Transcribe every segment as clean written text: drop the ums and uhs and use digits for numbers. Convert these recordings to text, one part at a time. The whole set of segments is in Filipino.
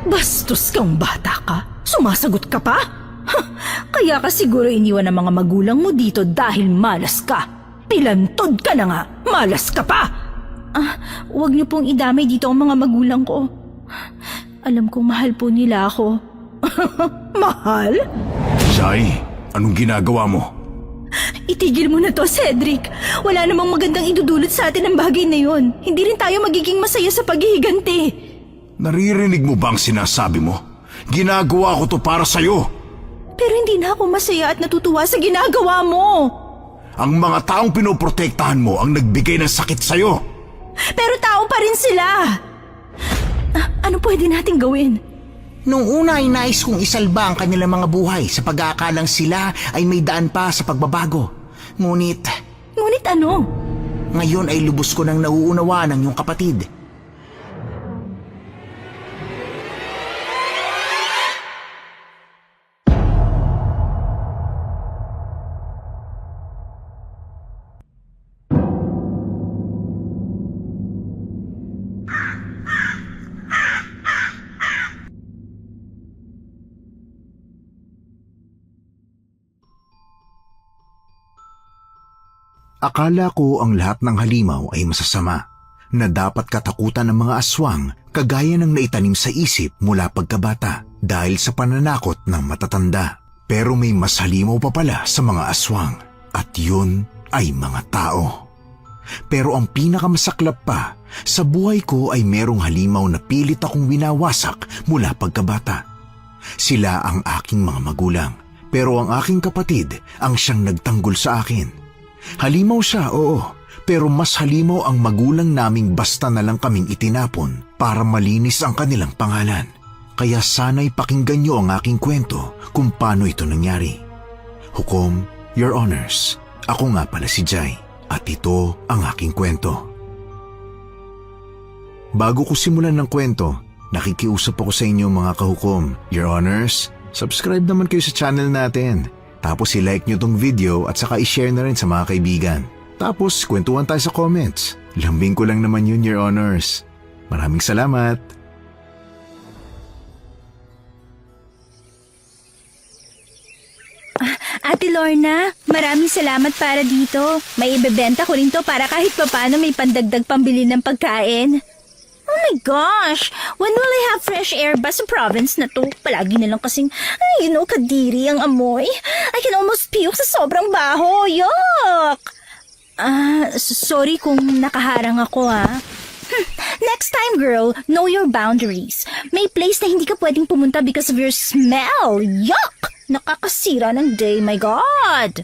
Bastos kang bata ka? Sumasagot ka pa? Kaya ka siguro iniwan ng mga magulang mo dito dahil malas ka. Pilantod ka na nga, malas ka pa! Huwag niyo pong idamay dito ang mga magulang ko. Alam kong mahal po nila ako. Mahal? Shai, anong ginagawa mo? Itigil mo na to, Cedric. Wala namang magandang idudulot sa atin ang bagay na yon. Hindi rin tayo magiging masaya sa paghihiganti. Naririnig mo bang sinasabi mo? Ginagawa ko to para sa'yo. Pero hindi na ako masaya at natutuwa sa ginagawa mo. Ang mga taong pinoprotektahan mo ang nagbigay ng sakit sa'yo. Pero tao pa rin sila. Ano pwede nating gawin? Nung una ay nais kong isalba ang kanilang mga buhay sa pag-aakalang sila ay may daan pa sa pagbabago. Ngunit Ano? ngayon ay lubos ko nang nauunawaan ang iyong kapatid. Akala ko ang lahat ng halimaw ay masasama, na dapat katakutan ng mga aswang kagaya ng naitanim sa isip mula pagkabata dahil sa pananakot ng matatanda. Pero may mas halimaw pa pala sa mga aswang, at yun ay mga tao. Pero ang pinakamasaklap pa, sa buhay ko ay merong halimaw na pilit akong winawasak mula pagkabata. Sila ang aking mga magulang, pero ang aking kapatid ang siyang nagtanggol sa akin. Halimaw siya, oo, pero mas halimaw ang magulang naming basta na lang kaming itinapon para malinis ang kanilang pangalan. Kaya sana'y pakinggan niyo ang aking kwento kung paano ito nangyari. Hukom, Your Honors, ako nga pala si Jai at ito ang aking kwento. Bago ko simulan ng kwento, nakikiusap ako sa inyo mga kahukom. Your Honors, subscribe naman kayo sa channel natin. Tapos i-like nyo tong video at saka i-share na rin sa mga kaibigan. Tapos kwentuhan tayo sa comments. Lambing ko lang naman yun, Your Honors. Maraming salamat. Ate Lorna, maraming salamat para dito. May ibebenta ko rin to para kahit papaano may pandagdag pambili ng pagkain. Oh my gosh! When will I have fresh air ba sa province na to? Palagi na lang kasing, kadiri ang amoy. I can almost puke sa sobrang baho. Yuck! Sorry kung nakaharang ako Next time, girl, know your boundaries. May place na hindi ka pwedeng pumunta because of your smell. Yuck! Nakakasira ng day, my God!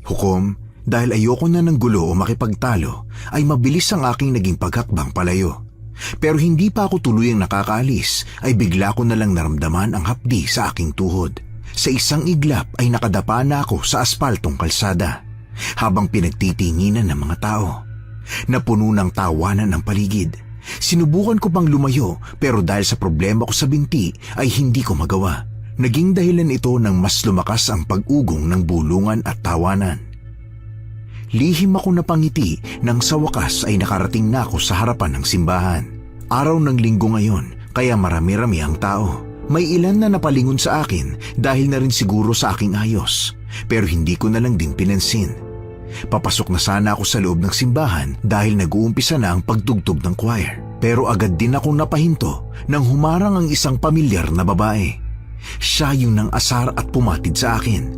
Hukom, dahil ayoko na ng gulo o makipagtalo, ay mabilis ang aking naging paghakbang palayo. Pero hindi pa ako tuluyang nakakaalis, ay bigla ko na lang naramdaman ang hapdi sa aking tuhod. Sa isang iglap ay nakadapa na ako sa aspaltong kalsada, habang pinagtitinginan ng mga tao. Napuno ng tawanan ang paligid. Sinubukan ko pang lumayo, pero dahil sa problema ko sa binti ay hindi ko magawa. Naging dahilan ito ng mas lumakas ang pag-ugong ng bulungan at tawanan. Lihim ako napangiti nang sa wakas ay nakarating na ako sa harapan ng simbahan. Araw ng linggo ngayon, kaya marami-rami ang tao. May ilan na napalingon sa akin dahil na rin siguro sa aking ayos, pero hindi ko na lang din pinansin. Papasok na sana ako sa loob ng simbahan dahil nag-uumpisa na ang pagtugtog ng choir. Pero agad din akong napahinto nang humarang ang isang pamilyar na babae. Siya yung nang asar at pumatid sa akin.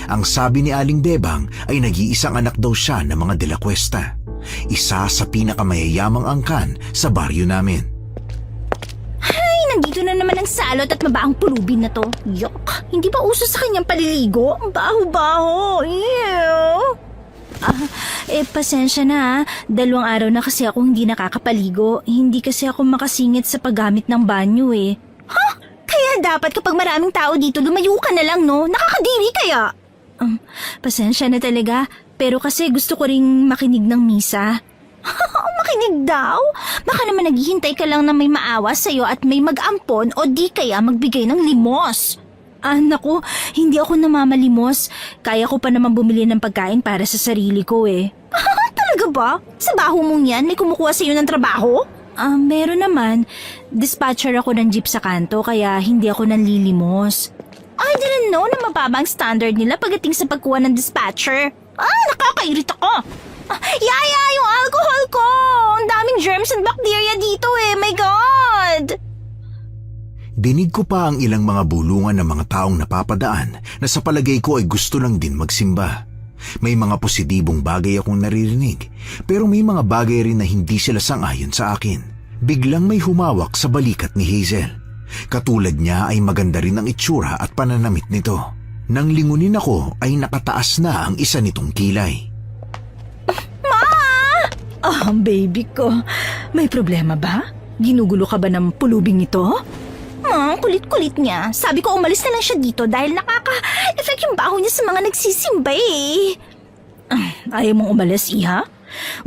Ang sabi ni Aling Bebang ay nag-iisang anak daw siya ng mga De La Cuesta, isa sa pinakamayayamang angkan sa baryo namin. Ay, nandito na naman ang salot at mabaang pulubin na to. Yuck! Hindi ba uso sa kanyang paliligo? Ang baho-baho! Ew! Pasensya na 2 araw na kasi ako hindi nakakapaligo. Hindi kasi ako makasingit sa paggamit ng banyo Kaya dapat kapag maraming tao dito, lumayo ka na lang, no? Nakakadiri kaya? Pasensya na talaga, pero kasi gusto ko ring makinig ng misa. Makinig daw? Baka naman naghihintay ka lang na may maawa sa'yo at may mag-ampon o di kaya magbigay ng limos. Naku, hindi ako namamalimos. Kaya ko pa naman bumili ng pagkain para sa sarili ko Talaga ba? Sa baho mong yan, may kumukuha sa'yo ng trabaho? Meron naman. Dispatcher ako ng jeep sa kanto kaya hindi ako nanlilimos. I didn't know na mababa ang standard nila pagdating sa pagkuha ng dispatcher. Nakakairit ako. Yaya, yung alcohol ko! Ang daming germs and bacteria dito eh. My God! Dinig ko pa ang ilang mga bulungan ng mga taong napapadaan na sa palagay ko ay gusto lang din magsimba. May mga positibong bagay akong naririnig, pero may mga bagay rin na hindi sila sang-ayon sa akin. Biglang may humawak sa balikat ni Hazel. Katulad niya ay maganda rin ang itsura at pananamit nito. Nang lingunin ako ay nakataas na ang isa nitong kilay. Baby ko. May problema ba? Ginugulo ka ba ng pulubing ito? Kulit-kulit niya. Sabi ko umalis na lang siya dito dahil nakaka-effect yung baho niya sa mga nagsisimba eh. Ayaw mong umalis, Iha?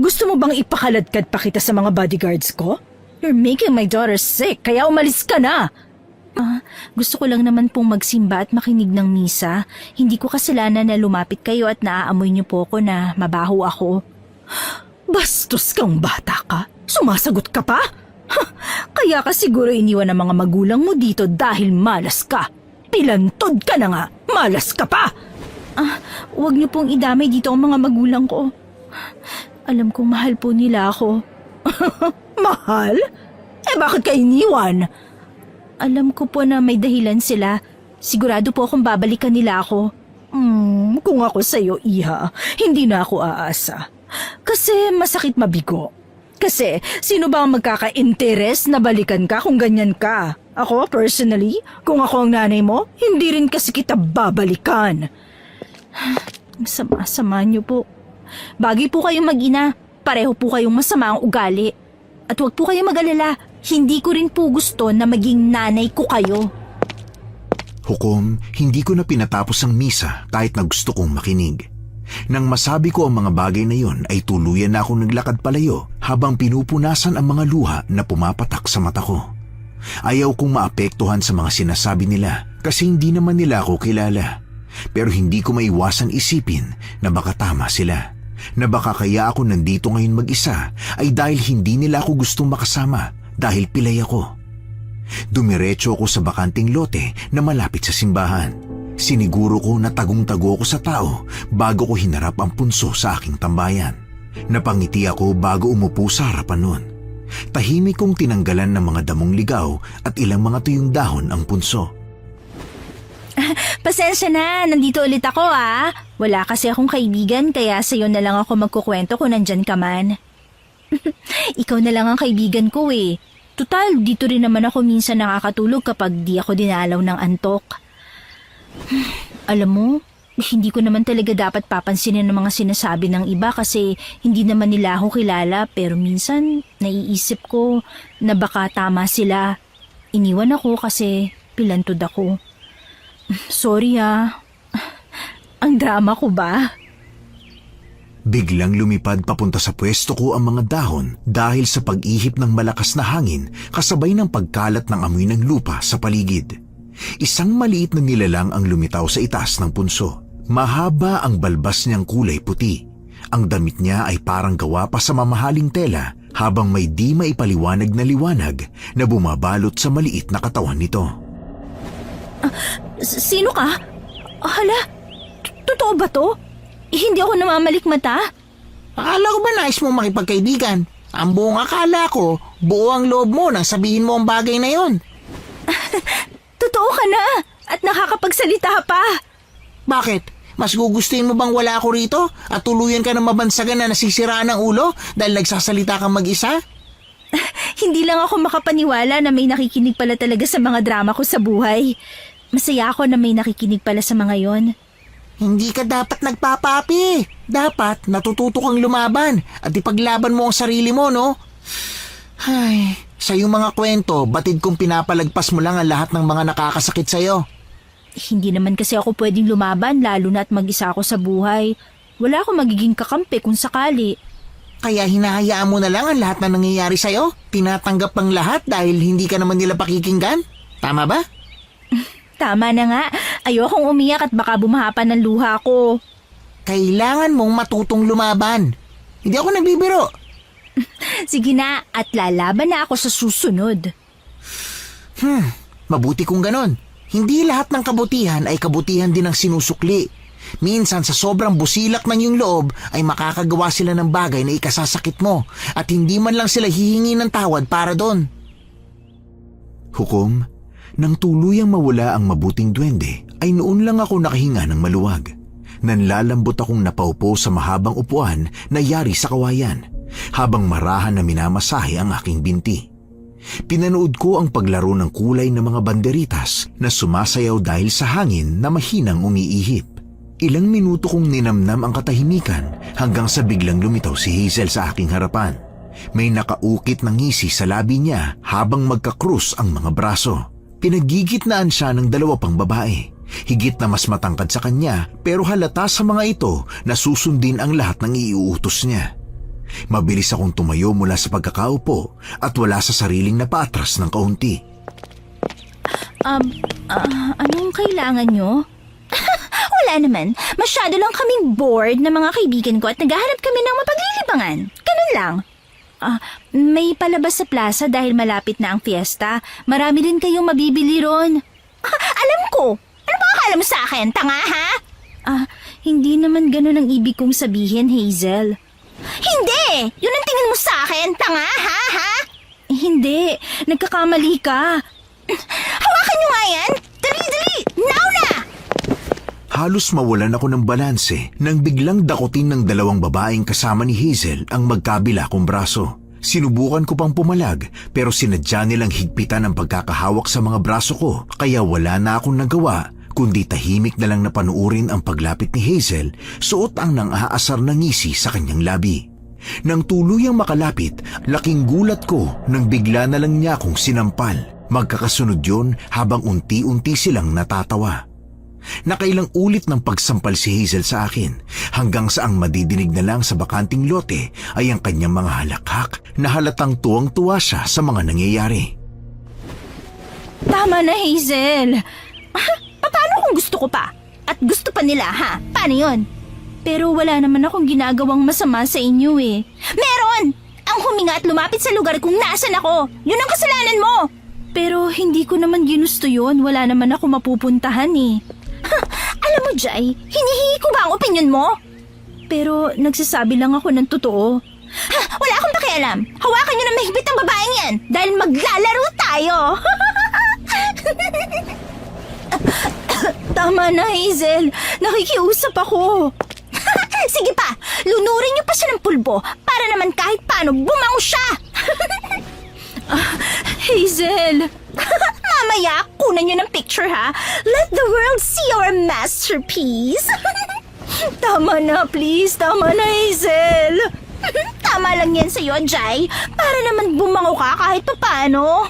Gusto mo bang ipakaladkad pa kita sa mga bodyguards ko? You're making my daughter sick, kaya umalis ka na! Gusto ko lang naman pong magsimba at makinig ng misa. Hindi ko kasalanan na lumapit kayo at naaamoy niyo po ko na mabaho ako. Bastos kang bata ka? Sumasagot ka pa? Kaya ka siguro iniwan ng mga magulang mo dito dahil malas ka. Pilantod ka na nga, malas ka pa! Huwag niyo pong idamay dito ang mga magulang ko. Alam kong mahal po nila ako. Mahal? Bakit ka iniwan? Alam ko po na may dahilan sila. Sigurado po akong babalikan nila ako. Kung ako sa'yo, Iha, hindi na ako aasa. Kasi masakit mabigo. Kasi sino ba ang magkaka-interes na balikan ka kung ganyan ka? Ako, personally, kung ako ang nanay mo, hindi rin kasi kita babalikan. Sama-sama niyo po. Bagay po kayong mag-ina. Pareho po kayong masama ang ugali. At huwag po kayong mag-alala. Hindi ko rin po gusto na maging nanay ko kayo. Hukom, hindi ko na pinatapos ang misa kahit na gusto kong makinig. Nang masabi ko ang mga bagay na yon ay tuluyan na akong naglakad palayo habang pinupunasan ang mga luha na pumapatak sa mata ko. Ayaw kong maapektuhan sa mga sinasabi nila kasi hindi naman nila ako kilala. Pero hindi ko maiwasan isipin na baka tama sila. Na baka kaya ako nandito ngayon mag-isa ay dahil hindi nila ako gustong makasama dahil pilay ako. Dumiretso ako sa bakanting lote na malapit sa simbahan. Siniguro ko na tagong-tago ako sa tao bago ko hinarap ang punso sa aking tambayan. Napangiti ako bago umupo sa harapan nun. Tahimik kong tinanggalan ng mga damong ligaw at ilang mga tuyong dahon ang punso. Pasensya na, nandito ulit ako ah. Wala kasi akong kaibigan kaya sa'yo na lang ako magkukwento kung nandyan ka man. Ikaw na lang ang kaibigan ko eh. Tutal, dito rin naman ako minsan nakakatulog kapag di ako dinalaw ng antok. Alam mo, hindi ko naman talaga dapat papansinin ng mga sinasabi ng iba kasi hindi naman nila ako kilala pero minsan naiisip ko na baka tama sila. Iniwan ako kasi pilantod ako. Sorry ah. Ang drama ko ba? Biglang lumipad papunta sa pwesto ko ang mga dahon dahil sa pag-ihip ng malakas na hangin kasabay ng pagkalat ng amoy ng lupa sa paligid. Isang maliit na nilalang ang lumitaw sa itaas ng punso. Mahaba ang balbas niyang kulay puti. Ang damit niya ay parang gawa pa sa mamahaling tela habang may di maipaliwanag na liwanag na bumabalot sa maliit na katawan nito. Sino ka? Hala, totoo ba to? Hindi ako namamalikmata? Akala ko ba nais mong makipagkaibigan? Ang buong akala ko, buo ang loob mo nang sabihin mo ang bagay na yon. Totoo ka na at nakakapagsalita pa. Bakit? Mas gugustuhin mo bang wala ako rito at tuluyan ka na mabansagan na nasisiraan ng ulo dahil nagsasalita kang mag-isa? Hindi lang ako makapaniwala na may nakikinig pala talaga sa mga drama ko sa buhay. Masaya ako na may nakikinig pala sa mga yon. Hindi ka dapat nagpapapi. Dapat natututo kang lumaban at ipaglaban mo ang sarili mo, no? Ay, sa iyong mga kwento, batid kong pinapalagpas mo lang ang lahat ng mga nakakasakit sa'yo. Hindi naman kasi ako pwedeng lumaban lalo na at mag-isa ako sa buhay. Wala akong magiging kakampi kung sakali. Kaya hinahayaan mo na lang ang lahat na nangyayari sa'yo? Tinatanggap ang lahat dahil hindi ka naman nila pakikinggan? Tama ba? Tama na nga. Ayokong umiyak at baka bumahapan ng luha ko. Kailangan mong matutong lumaban. Hindi ako nagbibiro. Sige na, at lalaban na ako sa susunod. Mabuti kung ganon. Hindi lahat ng kabutihan ay kabutihan din ang sinusukli. Minsan sa sobrang busilak ng iyong loob ay makakagawa sila ng bagay na ikasasakit mo at hindi man lang sila hihingi ng tawad para doon. Hukom, nang tuluyang mawala ang mabuting duwende, ay noon lang ako nakahinga ng maluwag. Nanlalambot akong napaupo sa mahabang upuan na yari sa kawayan, habang marahan na minamasahe ang aking binti. Pinanood ko ang paglaro ng kulay ng mga banderitas na sumasayaw dahil sa hangin na mahinang umiihip. Ilang minuto kong ninamnam ang katahimikan hanggang sa biglang lumitaw si Hazel sa aking harapan. May nakaukit na ngisi sa labi niya habang magkakrus ang mga braso. Pinagigitnaan siya ng dalawa pang babae. Higit na mas matangkad sa kanya pero halata sa mga ito na susundin ang lahat ng iuutos niya. Mabilis akong tumayo mula sa pagkakaupo at wala sa sariling napaatras ng kaunti. Anong kailangan nyo? Wala naman. Masyado lang kaming bored na mga kaibigan ko at naghahanap kami ng mapaglilibangan. Ganun lang. May palabas sa plaza dahil malapit na ang fiesta. Marami din kayong mabibili ron. Alam ko. Ano ba akala mo sa akin? Tanga, ha? Hindi naman ganun ang ibig kong sabihin, Hazel. Hindi! Yun ang tingin mo sa akin. Tanga, ha? Hindi. Nagkakamali ka. Hawakan nyo nga yan. Dali! Now na! Halos mawalan ako ng balanse nang biglang dakutin ng dalawang babaeng kasama ni Hazel ang magkabila kong braso. Sinubukan ko pang pumalag pero sinadya nilang higpitan ang pagkakahawak sa mga braso ko kaya wala na akong nagawa kundi tahimik na lang na panuurin ang paglapit ni Hazel suot ang nang-aasar na ngisi sa kanyang labi. Nang tuluyang makalapit, laking gulat ko nang bigla na lang niya akong sinampal. Magkakasunod yun habang unti-unti silang natatawa. Nakailang ulit ng pagsampal si Hazel sa akin hanggang sa ang madidinig na lang sa bakanting lote ay ang kanyang mga halakhak na halatang tuwang-tuwa siya sa mga nangyayari. Tama na, Hazel. Paano kung gusto ko pa? At gusto pa nila, ha? Paano yun? Pero wala naman akong ginagawang masama sa inyo eh. Meron! Ang huminga at lumapit sa lugar kung nasan ako. Yun ang kasalanan mo! Pero hindi ko naman ginusto yun. Wala naman ako mapupuntahan eh. Alam mo, Jai, hinihingi ko ba ang opinyon mo? Pero nagsasabi lang ako ng totoo. Wala akong pakialam. Hawakan niyo na mahigpit ang babaeng yan dahil maglalaro tayo. Tama na, Hazel. Nakikiusap ako. Sige pa, lunurin niyo pa siya ng pulbo para naman kahit paano bumango siya. Hazel. Mamaya, kunan niyo ng picture, ha? Let the world see our masterpiece. Tama na, please. Tama na, Hazel. Tama lang yan sa'yo, Jai. Para naman bumango ka kahit paano.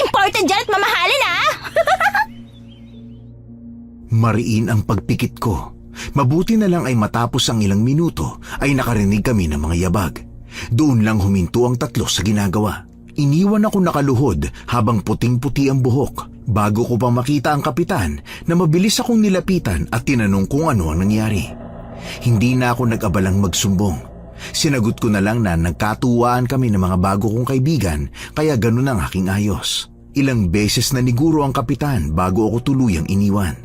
Important yan at mamahalin, ha? Mariin ang pagpikit ko. Mabuti na lang ay matapos ang ilang minuto ay nakarinig kami ng mga yabag. Doon lang huminto ang tatlo sa ginagawa. Iniwan ako nakaluhod habang puting-puti ang buhok bago ko pa makita ang kapitan na mabilis akong nilapitan at tinanong kung ano ang nangyari. Hindi na ako nag-abalang magsumbong. Sinagot ko na lang na nagkatuwaan kami ng mga bago kong kaibigan kaya ganun ang aking ayos. Ilang beses na niguro ang kapitan bago ako tuluyang iniwan.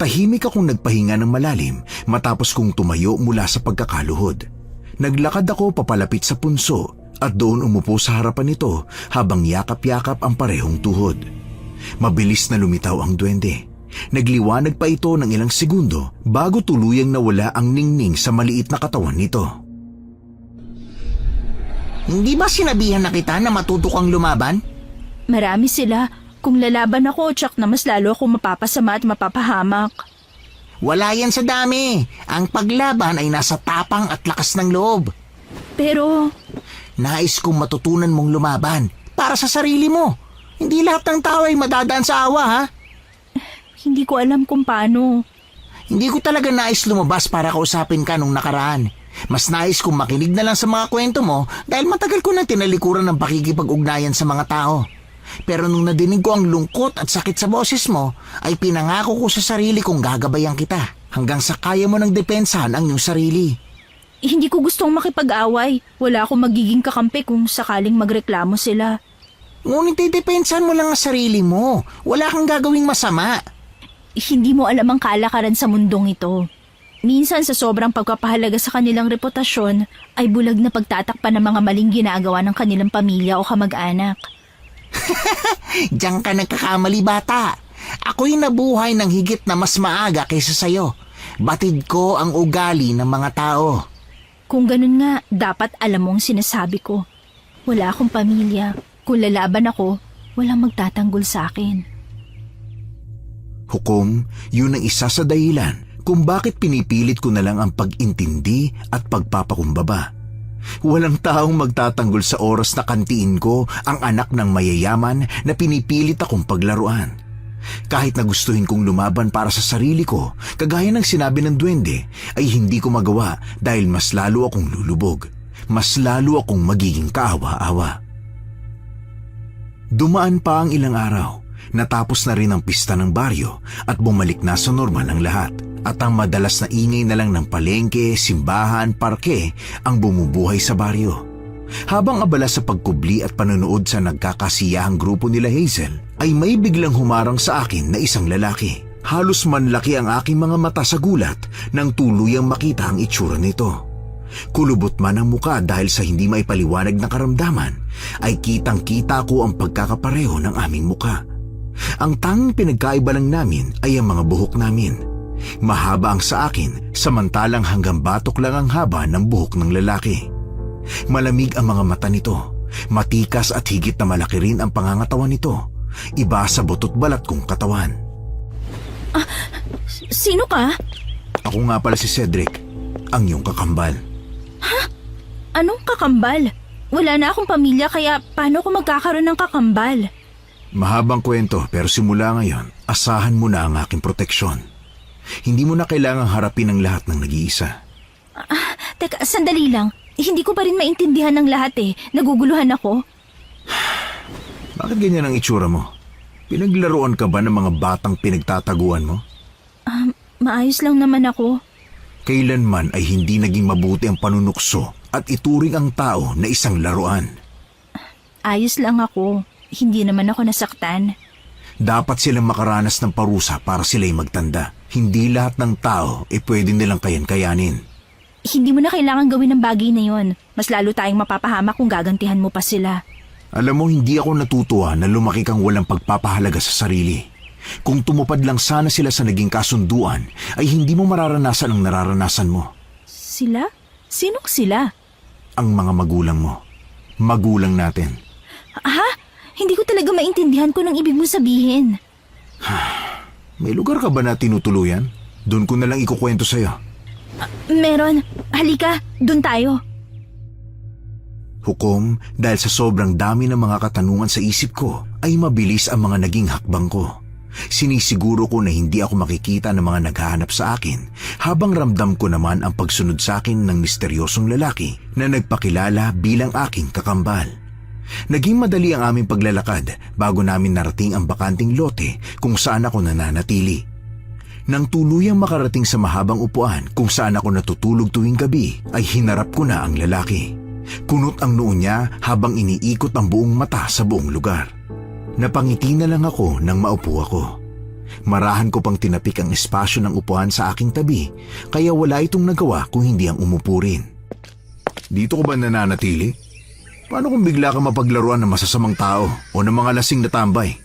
Tahimik akong nagpahinga ng malalim matapos kong tumayo mula sa pagkakaluhod. Naglakad ako papalapit sa punso at doon umupo sa harapan nito habang yakap-yakap ang parehong tuhod. Mabilis na lumitaw ang duwende. Nagliwanag pa ito ng ilang segundo bago tuluyang nawala ang ningning sa maliit na katawan nito. Hindi ba sinabihan na kita na matuto kang lumaban? Marami sila. Kung lalaban ako, tsak na mas lalo ako mapapasama at mapapahamak. Wala yan sa dami. Ang paglaban ay nasa tapang at lakas ng loob. Pero Nais kong matutunan mong lumaban para sa sarili mo. Hindi lahat ng tao ay madadaan sa awa, ha? hindi ko alam kung paano. Hindi ko talaga nais lumabas para kausapin ka nung nakaraan. Mas nais kong makinig na lang sa mga kwento mo dahil matagal ko na tinalikuran ng pakikipag-ugnayan sa mga tao. Pero nung nadinig ko ang lungkot at sakit sa boses mo, ay pinangako ko sa sarili kong gagabayan kita hanggang sa kaya mo ng depensahan ang iyong sarili. Hindi ko gustong makipag-away. Wala akong magiging kakampi kung sakaling magreklamo sila. Ngunit depensahan mo lang ang sarili mo. Wala kang gagawing masama. Hindi mo alam ang kalakaran sa mundong ito. Minsan sa sobrang pagpapahalaga sa kanilang reputasyon ay bulag na pagtatakpan ng mga maling ginagawa ng kanilang pamilya o kamag-anak. Diyan ka nagkakamali, bata. Ako'y nabuhay ng higit na mas maaga kaysa sayo. Batid ko ang ugali ng mga tao. Kung ganun nga, dapat alam mo ang sinasabi ko. Wala akong pamilya. Kung lalaban ako, walang magtatanggol sa akin. Hukom, yun ang isa sa dahilan kung bakit pinipilit ko na lang ang pag-intindi at pagpapakumbaba. Walang taong magtatanggol sa oras na kantiin ko ang anak ng mayayaman na pinipilit akong paglaruan. Kahit na gustuhin kong lumaban para sa sarili ko, kagaya ng sinabi ng duwende, ay hindi ko magawa dahil mas lalo akong lulubog. Mas lalo akong magiging kaawa-awa. Dumaan pa ang ilang araw. Natapos na rin ang pista ng baryo at bumalik na sa normal ang lahat. At ang madalas na ingay na lang ng palengke, simbahan, parke ang bumubuhay sa baryo. Habang abala sa pagkubli at panonood sa nagkakasiyahang grupo nila Hazel, ay may biglang humarang sa akin na isang lalaki. Halos manlaki ang aking mga mata sa gulat nang tuluyang makita ang itsura nito. Kulubot man ang muka dahil sa hindi maipaliwanag na karamdaman, ay kitang-kita ko ang pagkakapareho ng aming muka. Ang tanging pinagkaiba lang namin ay ang mga buhok namin. Mahaba ang sa akin, samantalang hanggang batok lang ang haba ng buhok ng lalaki. Malamig ang mga mata nito, matikas at higit na malaki rin ang pangangatawan nito. Iba sa butot balat kong katawan. Sino ka? Ako nga pala si Cedric, ang iyong kakambal. Anong kakambal? Wala na akong pamilya kaya paano ko magkakaroon ng kakambal? Mahabang kwento pero simula ngayon, asahan mo na ang aking proteksyon. Hindi mo na kailangang harapin ang lahat ng nag-iisa. Teka, sandali lang. Hindi ko pa rin maintindihan ng lahat eh. Naguguluhan ako. Bakit ganyan ang itsura mo? Pinaglaruan ka ba ng mga batang pinagtataguan mo? Maayos lang naman ako. Kailanman ay hindi naging mabuti ang panunukso at ituring ang tao na isang laruan. Ayos lang ako. Hindi naman ako nasaktan. Dapat silang makaranas ng parusa para sila'y magtanda. Hindi lahat ng tao pwede nilang kayanin. Hindi mo na kailangan gawin ng bagay na yon. Mas lalo tayong mapapahamak kung gagantihan mo pa sila. Alam mo, hindi ako natutuwa na lumaki kang walang pagpapahalaga sa sarili. Kung tumupad lang sana sila sa naging kasunduan, ay hindi mo mararanasan ang nararanasan mo. Sila? Sinong sila? Ang mga magulang mo. Magulang natin. Ha? Hindi ko talaga maintindihan kung anong ibig mo sabihin. May lugar ka ba na tinutuluyan? Doon ko na lang ikukwento sa'yo. Meron. Halika, dun tayo. Hukom, dahil sa sobrang dami ng mga katanungan sa isip ko, ay mabilis ang mga naging hakbang ko. Sinisiguro ko na hindi ako makikita ng mga naghahanap sa akin, habang ramdam ko naman ang pagsunod sa akin ng misteryosong lalaki na nagpakilala bilang aking kakambal. Naging madali ang aming paglalakad bago namin narating ang bakanting lote kung saan ako nananatili. Nang tuluyang makarating sa mahabang upuan kung saan ako natutulog tuwing gabi, ay hinarap ko na ang lalaki. Kunot ang noo niya habang iniikot ang buong mata sa buong lugar. Napangiti na lang ako nang maupo ako. Marahan ko pang tinapik ang espasyo ng upuan sa aking tabi, kaya wala itong nagawa kung hindi ang umupo rin. Dito ko ba nananatili? Paano kung bigla ka mapaglaruan ng masasamang tao o ng mga lasing na tambay?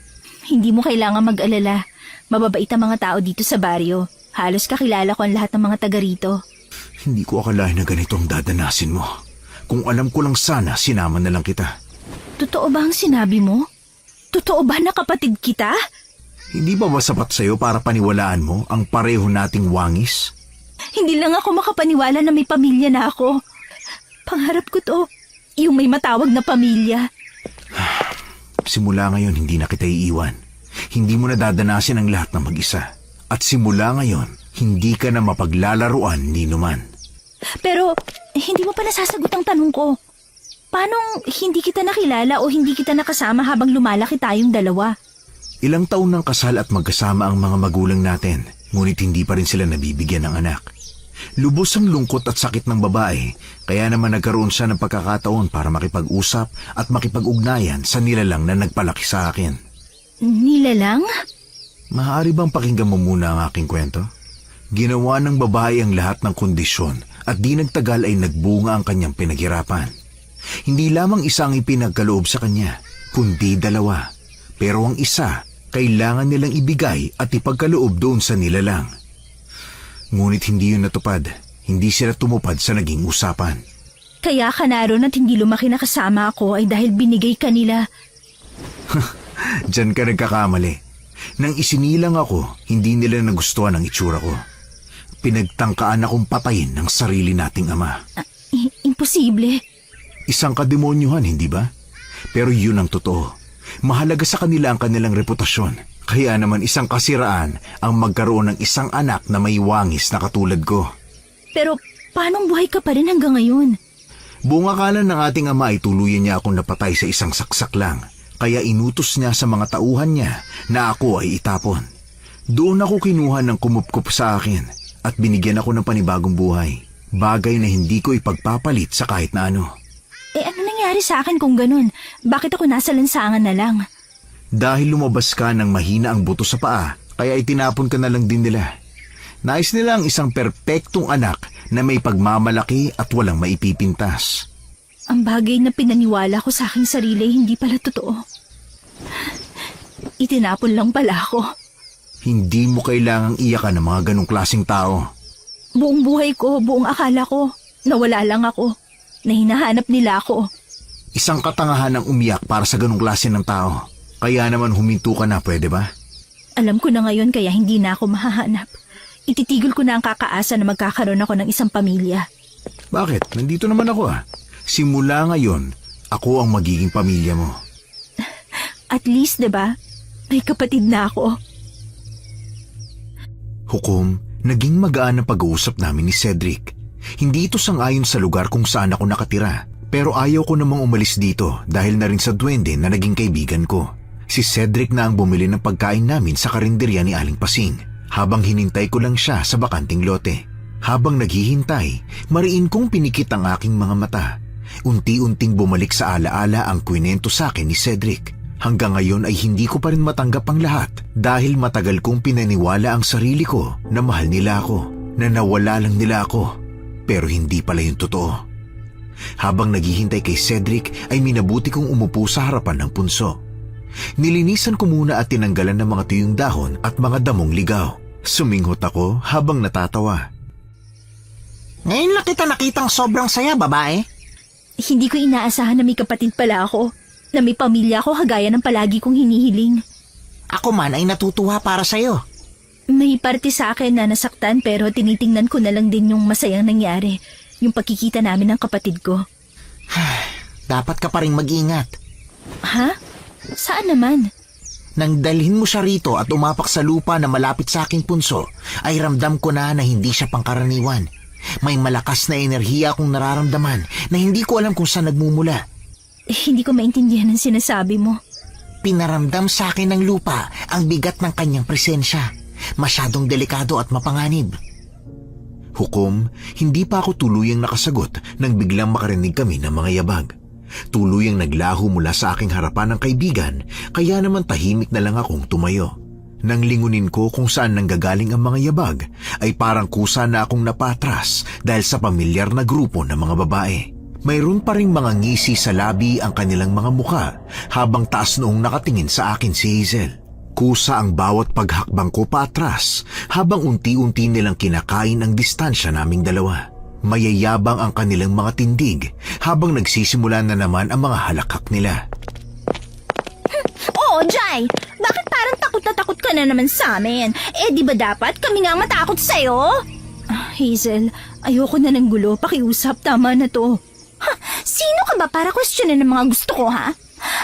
Hindi mo kailangan mag-alala. Mababait ang mga tao dito sa baryo. Halos kakilala ko ang lahat ng mga taga rito. Hindi ko akalain na ganito ang dadanasin mo. Kung alam ko lang sana, sinama na lang kita. Totoo ba ang sinabi mo? Totoo ba na kapatid kita? Hindi ba sapat sa'yo para paniwalaan mo ang pareho nating wangis? Hindi lang ako makapaniwala na may pamilya na ako. Pangarap ko to. Yung may matawag na pamilya. Simula ngayon, hindi na kita iiwan. Hindi mo na dadanasin ang lahat ng mag-isa. At simula ngayon, hindi ka na mapaglalaruan ni numan. Pero, hindi mo pa nasasagot ang tanong ko. Paano hindi kita nakilala o hindi kita nakasama habang lumalaki tayong dalawa? Ilang taon ng kasal at magkasama ang mga magulang natin, ngunit hindi pa rin sila nabibigyan ng anak. Lubos ang lungkot at sakit ng babae, kaya naman nagkaroon siya ng pagkakataon para makipag-usap at makipag-ugnayan sa nilalang na nagpalaki sa akin. Nilalang? Maaari bang pakinggan mo muna ang aking kwento? Ginawa ng babae ang lahat ng kondisyon at di nagtagal ay nagbunga ang kanyang pinaghirapan. Hindi lamang isa ang ipinagkaloob sa kanya, kundi dalawa. Pero ang isa, kailangan nilang ibigay at ipagkaloob doon sa nilalang. Ngunit hindi yun natupad. Hindi sila tumupad sa naging usapan. Kaya ka naroon at hindi lumaki na kasama ako ay dahil binigay ka nila. Diyan ka nagkakamali. Nang isinilang ako, hindi nila nagustuhan ang itsura ko. Pinagtangkaan akong patayin ng sarili nating ama. Imposible. Isang kademonyuhan, hindi ba? Pero yun ang totoo. Mahalaga sa kanila ang kanilang reputasyon. Kaya naman isang kasiraan ang magkaroon ng isang anak na may wangis na katulad ko. Pero paanong buhay ka pa rin hanggang ngayon? Buong akala ng ating ama ay tuluyan niya akong napatay sa isang saksak lang. Kaya inutos niya sa mga tauhan niya na ako ay itapon. Doon ako kinuha ng kumupkup sa akin at binigyan ako ng panibagong buhay. Bagay na hindi ko ipagpapalit sa kahit na ano. Ano nangyari sa akin kung ganun? Bakit ako nasa lansangan na lang? Dahil lumabas ka ng mahina ang buto sa paa, kaya itinapon ka na lang din nila. Nais nila ang isang perpektong anak na may pagmamalaki at walang maipipintas. Ang bagay na pinaniwala ko sa aking sarili hindi pala totoo. Itinapon lang pala ako. Hindi mo kailangang iyakan ng mga ganong klaseng tao. Buong buhay ko, buong akala ko, nawala lang ako. Na hinahanap nila ako. Isang katangahan ang umiyak para sa ganong klase ng tao. Kaya naman huminto ka na, pwede ba? Alam ko na ngayon kaya hindi na ako mahahanap. Ititigil ko na ang kakaasa na magkakaroon ako ng isang pamilya. Bakit? Nandito naman ako ah. Simula ngayon, ako ang magiging pamilya mo. At least, 'di ba? May kapatid na ako. Hukom, naging magaan ang pag-uusap namin ni Cedric. Hindi ito sang-ayon sa lugar kung saan ako nakatira. Pero ayaw ko namang umalis dito dahil na rin sa duwende na naging kaibigan ko. Si Cedric na ang bumili ng pagkain namin sa karinderya ni Aling Pasing. Habang hinintay ko lang siya sa bakanting lote. Habang naghihintay, mariin kong pinikit ang aking mga mata. Unti-unting bumalik sa alaala ang kwento sa akin ni Cedric. Hanggang ngayon ay hindi ko pa rin matanggap ang lahat dahil matagal kong pinaniwala ang sarili ko na mahal nila ako, na nawala lang nila ako. Pero hindi pala yung totoo. Habang naghihintay kay Cedric ay minabuti kong umupo sa harapan ng punso. Nilinisan ko muna at tinanggalan ng mga tuyong dahon at mga damong ligaw. Suminghot ako habang natatawa. Ngayon lang kita nakitang sobrang saya, babae. Hindi ko inaasahan na may kapatid pala ako. Na may pamilya ako kagaya ng palagi kong hinihiling. Ako man ay natutuwa para sa'yo. May parte sa akin na nasaktan pero tinitingnan ko na lang din yung masayang nangyari. Yung pagkikita namin ng kapatid ko. Dapat ka pa rin mag-ingat. Ha? Saan naman? Nang dalhin mo siya rito at umapak sa lupa na malapit sa aking punso, ay ramdam ko na hindi siya pangkaraniwan. May malakas na enerhiya akong nararamdaman na hindi ko alam kung saan nagmumula. Hindi ko maintindihan ang sinasabi mo. Pinaramdam sa akin ng lupa ang bigat ng kanyang presensya. Masyadong delikado at mapanganib. Hukom, hindi pa ako tuluyang nakasagot nang biglang makarinig kami ng mga yabag. Tuluyang naglaho mula sa aking harapan ng kaibigan, kaya naman tahimik na lang akong tumayo. Nang lingunin ko kung saan nanggagaling ang mga yabag, ay parang kusa na akong napatras dahil sa pamilyar na grupo ng mga babae. Mayroon pa ring mga ngisi sa labi ang kanilang mga muka habang taas noong nakatingin sa akin si Hazel. Kusa ang bawat paghakbang ko paatras habang unti-unti nilang kinakain ang distansya naming dalawa. Mayayabang ang kanilang mga tindig habang nagsisimula na naman ang mga halakhak nila. Oo, Jai! Bakit parang takot na takot ka na naman sa amin? Di ba dapat kami nga matakot sa'yo? Hazel, ayoko na ng gulo. Pakiusap, tama na to. Sino ka ba para questionin ng mga gusto ko, ha?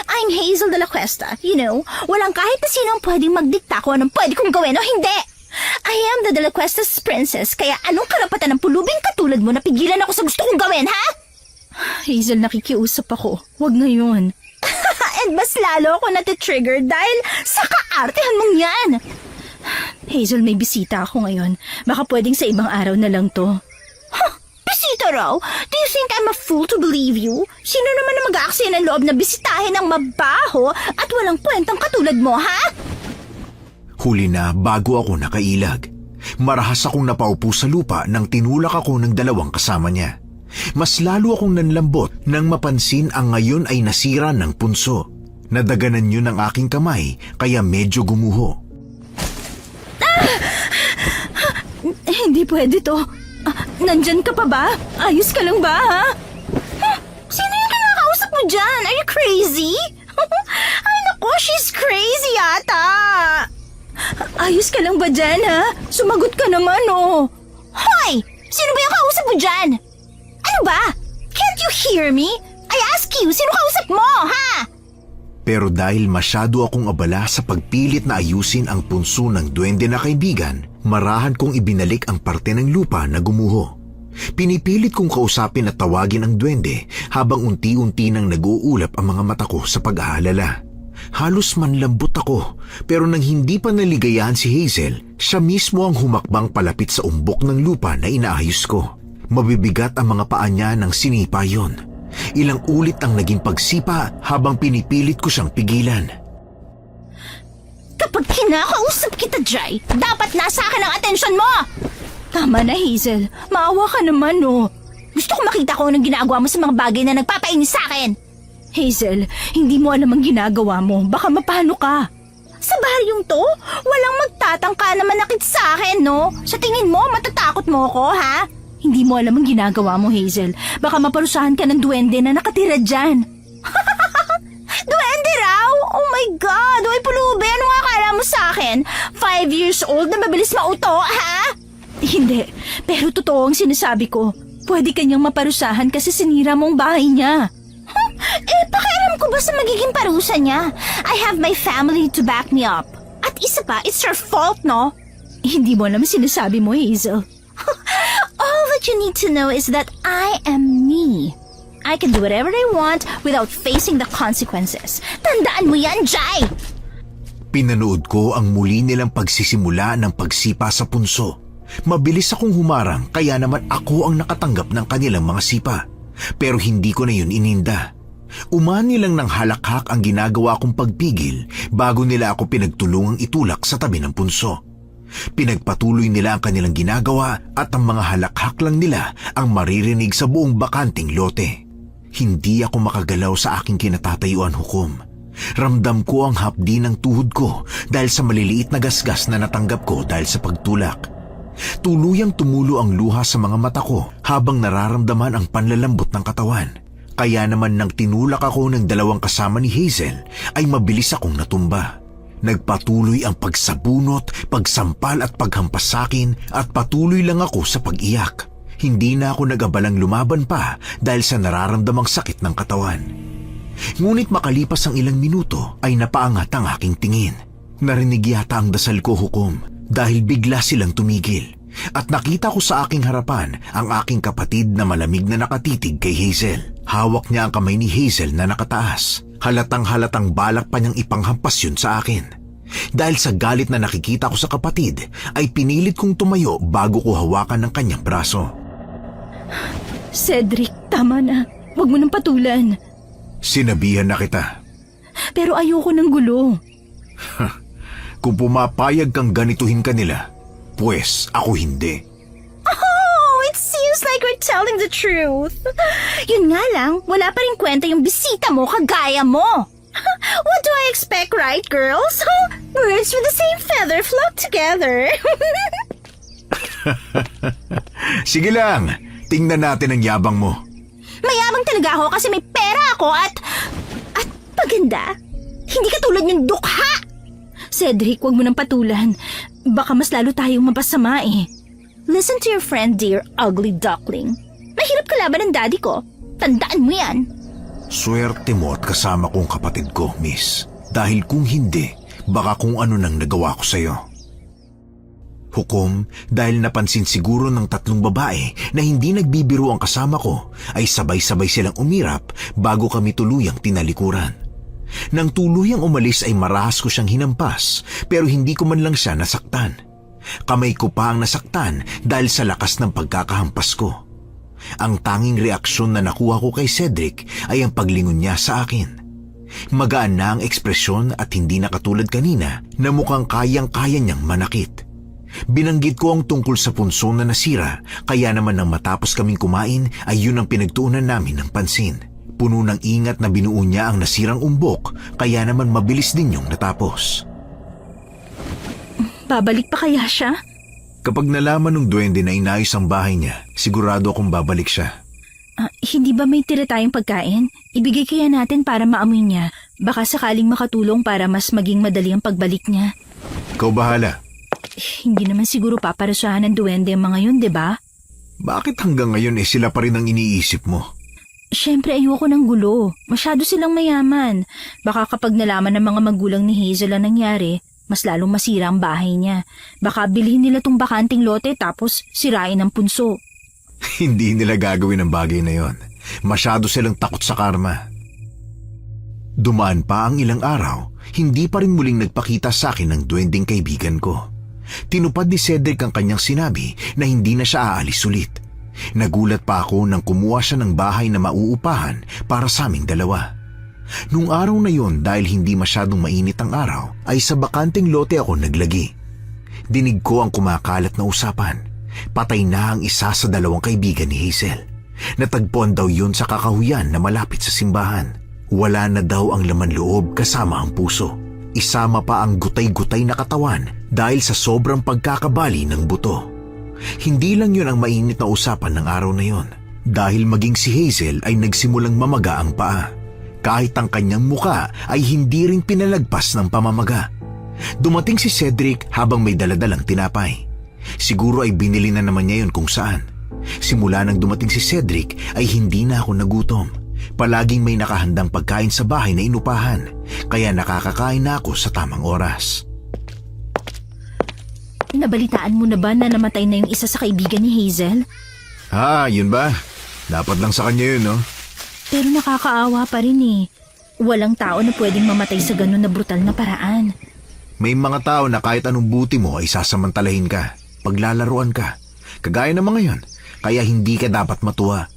I'm Hazel de la Cuesta. You know, walang kahit na sinong pwedeng magdikta ko anong pwede kong gawin o hindi. I am the de la Cuesta's princess, kaya anong karapatan ng pulubing katulad mo na pigilan ako sa gusto kong gawin, ha? Hazel, nakikiusap ako. Huwag ngayon. And mas lalo ako natitrigger dahil sa kaartehan mong yan. Hazel, may bisita ako ngayon. Baka pwedeng sa ibang araw na lang to. Hello? Do you think I'm a fool to believe you? Sino naman na mag-aaksaya ng loob na bisitahin ng mabaho at walang kwentang katulad mo, ha? Huli na bago ako nakailag. Marahas akong napaupo sa lupa nang tinulak ako ng dalawang kasama niya. Mas lalo akong nanlambot nang mapansin ang ngayon ay nasira ng punso. Nadaganan yun ang aking kamay kaya medyo gumuho. Hindi pwede to. Nandyan ka pa ba? Ayos ka lang ba, ha? Sino yung kinakausap mo dyan? Are you crazy? Ay naku, she's crazy ata. Ayos ka lang ba dyan, ha? Sumagot ka naman, oh. Hoy! Sino ba yung kausap mo dyan? Ano ba? Can't you hear me? I ask you, sino kausap mo, ha? Pero dahil masyado akong abala sa pagpilit na ayusin ang punso ng duwende na kaibigan, marahan kong ibinalik ang parte ng lupa na gumuho. Pinipilit kong kausapin at tawagin ang duwende habang unti-unti nang nag-uulap ang mga mata ko sa pag-aalala. Halos manlambot ako, pero nang hindi pa naligayahan si Hazel, siya mismo ang humakbang palapit sa umbok ng lupa na inaayos ko. Mabibigat ang mga paa niya nang sinipa yon. Ilang ulit ang naging pagsipa habang pinipilit ko siyang pigilan. Kapag kinakausap kita, Jai, dapat nasa akin ang atensyon mo! Tama na, Hazel. Maawa ka naman, oh. Gusto ko makita ko anong ginagawa mo sa mga bagay na nagpapainis sa akin. Hazel, hindi mo alam ang ginagawa mo. Baka mapano ka. Sa baryong to, walang magtatangka na manakit sa akin, no? Sa tingin mo, matatakot mo ko, ha? Hindi mo alam ang ginagawa mo, Hazel. Baka maparusahan ka ng duwende na nakatira dyan. Duwende raw? Oh my God! Uy, pulubi, ano nga akala mo sa akin? 5 years old na mabilis mauto, ha? Hindi, pero totoo ang sinasabi ko. Pwede kanyang maparusahan kasi sinira mo ang bahay niya. Pakialam ko ba sa magiging parusa niya? I have my family to back me up. At isa pa, it's her fault, no? Hindi mo alam ang sinasabi mo, Hazel. All that you need to know is that I am me. I can do whatever I want without facing the consequences. Tandaan mo yan, Jai! Pinanood ko ang muli nilang pagsisimula ng pagsipa sa punso. Mabilis akong humarang kaya naman ako ang nakatanggap ng kanilang mga sipa. Pero hindi ko na yun ininda. Umani lang ng halakhak ang ginagawa kong pagpigil bago nila ako pinagtulungang itulak sa tabi ng punso. Pinagpatuloy nila ang kanilang ginagawa at ang mga halakhak lang nila ang maririnig sa buong bakanting lote. Hindi ako makagalaw sa aking kinatatayuan, Hukom. Ramdam ko ang hapdi ng tuhod ko dahil sa maliliit na gasgas na natanggap ko dahil sa pagtulak. Tuluyang tumulo ang luha sa mga mata ko habang nararamdaman ang panlalambot ng katawan. Kaya naman nang tinulak ako ng dalawang kasama ni Hazel ay mabilis akong natumba. Nagpatuloy ang pagsabunot, pagsampal at paghampas sa akin at patuloy lang ako sa pag-iyak. Hindi na ako nag-abalang lumaban pa dahil sa nararamdamang sakit ng katawan. Ngunit makalipas ang ilang minuto ay napaangat ang aking tingin. Narinig yata ang dasal ko, Hukom, dahil bigla silang tumigil. At nakita ko sa aking harapan ang aking kapatid na malamig na nakatitig kay Hazel. Hawak niya ang kamay ni Hazel na nakataas. Halatang-halatang balak pa niyang ipanghampas yun sa akin. Dahil sa galit na nakikita ko sa kapatid, ay pinilit kong tumayo bago ko hawakan ng kanyang braso. Cedric, tama na. Huwag mo nang patulan. Sinabihan na kita. Pero ayoko ng gulo. Kung pumapayag kang ganituhin kanila, pues ako hindi. Oh, it seems like we're telling the truth. Yun nga lang, wala pa rin kwenta yung bisita mo kagaya mo. What do I expect, right, girls? Birds with the same feather flock together. Sige lang, tingnan natin ang yabang mo. Mayabang talaga ako kasi may pera ako at paganda. Hindi katulad yung dukha. Cedric, huwag mo nang patulan. Baka mas lalo tayong mapasama eh. Listen to your friend, dear ugly duckling. Mahirap kalaban ng daddy ko. Tandaan mo yan. Swerte mo at kasama kong kapatid ko, miss. Dahil kung hindi, baka kung ano nang nagawa ko sa'yo. Hukom, dahil napansin siguro ng 3 babae na hindi nagbibiro ang kasama ko, ay sabay-sabay silang umirap bago kami tuluyang tinalikuran. Nang tuluyang umalis ay marahas ko siyang hinampas, pero hindi ko man lang siya nasaktan. Kamay ko pa ang nasaktan dahil sa lakas ng pagkakahampas ko. Ang tanging reaksyon na nakuha ko kay Cedric ay ang paglingon niya sa akin. Magaan na ang ekspresyon at hindi na katulad kanina na mukhang kayang-kaya niyang manakit. Binanggit ko ang tungkol sa punso na nasira, kaya naman nang matapos kaming kumain ay yun ang pinagtuunan namin ng pansin. Puno ng ingat na binuo niya ang nasirang umbok, kaya naman mabilis din yung natapos. Babalik pa kaya siya? Kapag nalaman ng duwende na inayos ang bahay niya, sigurado akong babalik siya. Hindi ba may tira tayong pagkain? Ibigay kaya natin para maamoy niya. Baka sakaling makatulong para mas maging madali ang pagbalik niya. Ikaw bahala. Hindi naman siguro paparusahan ng duwende ang mga yun, di ba? Bakit hanggang ngayon sila pa rin ang iniisip mo? Siyempre ayoko ng gulo. Masyado silang mayaman. Baka kapag nalaman ng mga magulang ni Hazel ang nangyari, mas lalong masira ang bahay niya. Baka bilhin nila tong bakanting lote tapos sirain ang punso. Hindi nila gagawin ang bagay na yon. Masyado silang takot sa karma. Dumaan pa ang ilang araw, hindi pa rin muling nagpakita sa akin ng duwending kaibigan ko. Tinupad ni Cedric ang kanyang sinabi na hindi na siya aalis ulit. Nagulat pa ako nang kumuha siya ng bahay na mauupahan para sa aming dalawa. Nung araw na yon, dahil hindi masyadong mainit ang araw, ay sa bakanting lote ako naglagi. Dinig ko ang kumakalat na usapan. Patay na ang isa sa dalawang kaibigan ni Hazel. Natagpuan daw yun sa kakahuyan na malapit sa simbahan. Wala na daw ang laman loob kasama ang puso. Isama pa ang gutay-gutay na katawan dahil sa sobrang pagkakabali ng buto. Hindi lang yun ang mainit na usapan ng araw na yon. Dahil maging si Hazel ay nagsimulang mamaga ang paa. Kahit ang kanyang muka ay hindi rin pinalagpas ng pamamaga. Dumating si Cedric habang may daladalang tinapay. Siguro ay binili na naman niya yun kung saan. Simula nang dumating si Cedric ay hindi na ako nagutom. Palaging may nakahandang pagkain sa bahay na inupahan, kaya nakakakain na ako sa tamang oras. Nabalitaan mo na ba na namatay na yung isa sa kaibigan ni Hazel? Yun ba? Dapat lang sa kanya yun, no? Pero nakakaawa pa rin eh. Walang tao na pwedeng mamatay sa ganun na brutal na paraan. May mga tao na kahit anong buti mo ay sasamantalahin ka. Paglalaruan ka. Kagaya ng mga yon, kaya hindi ka dapat matuwa.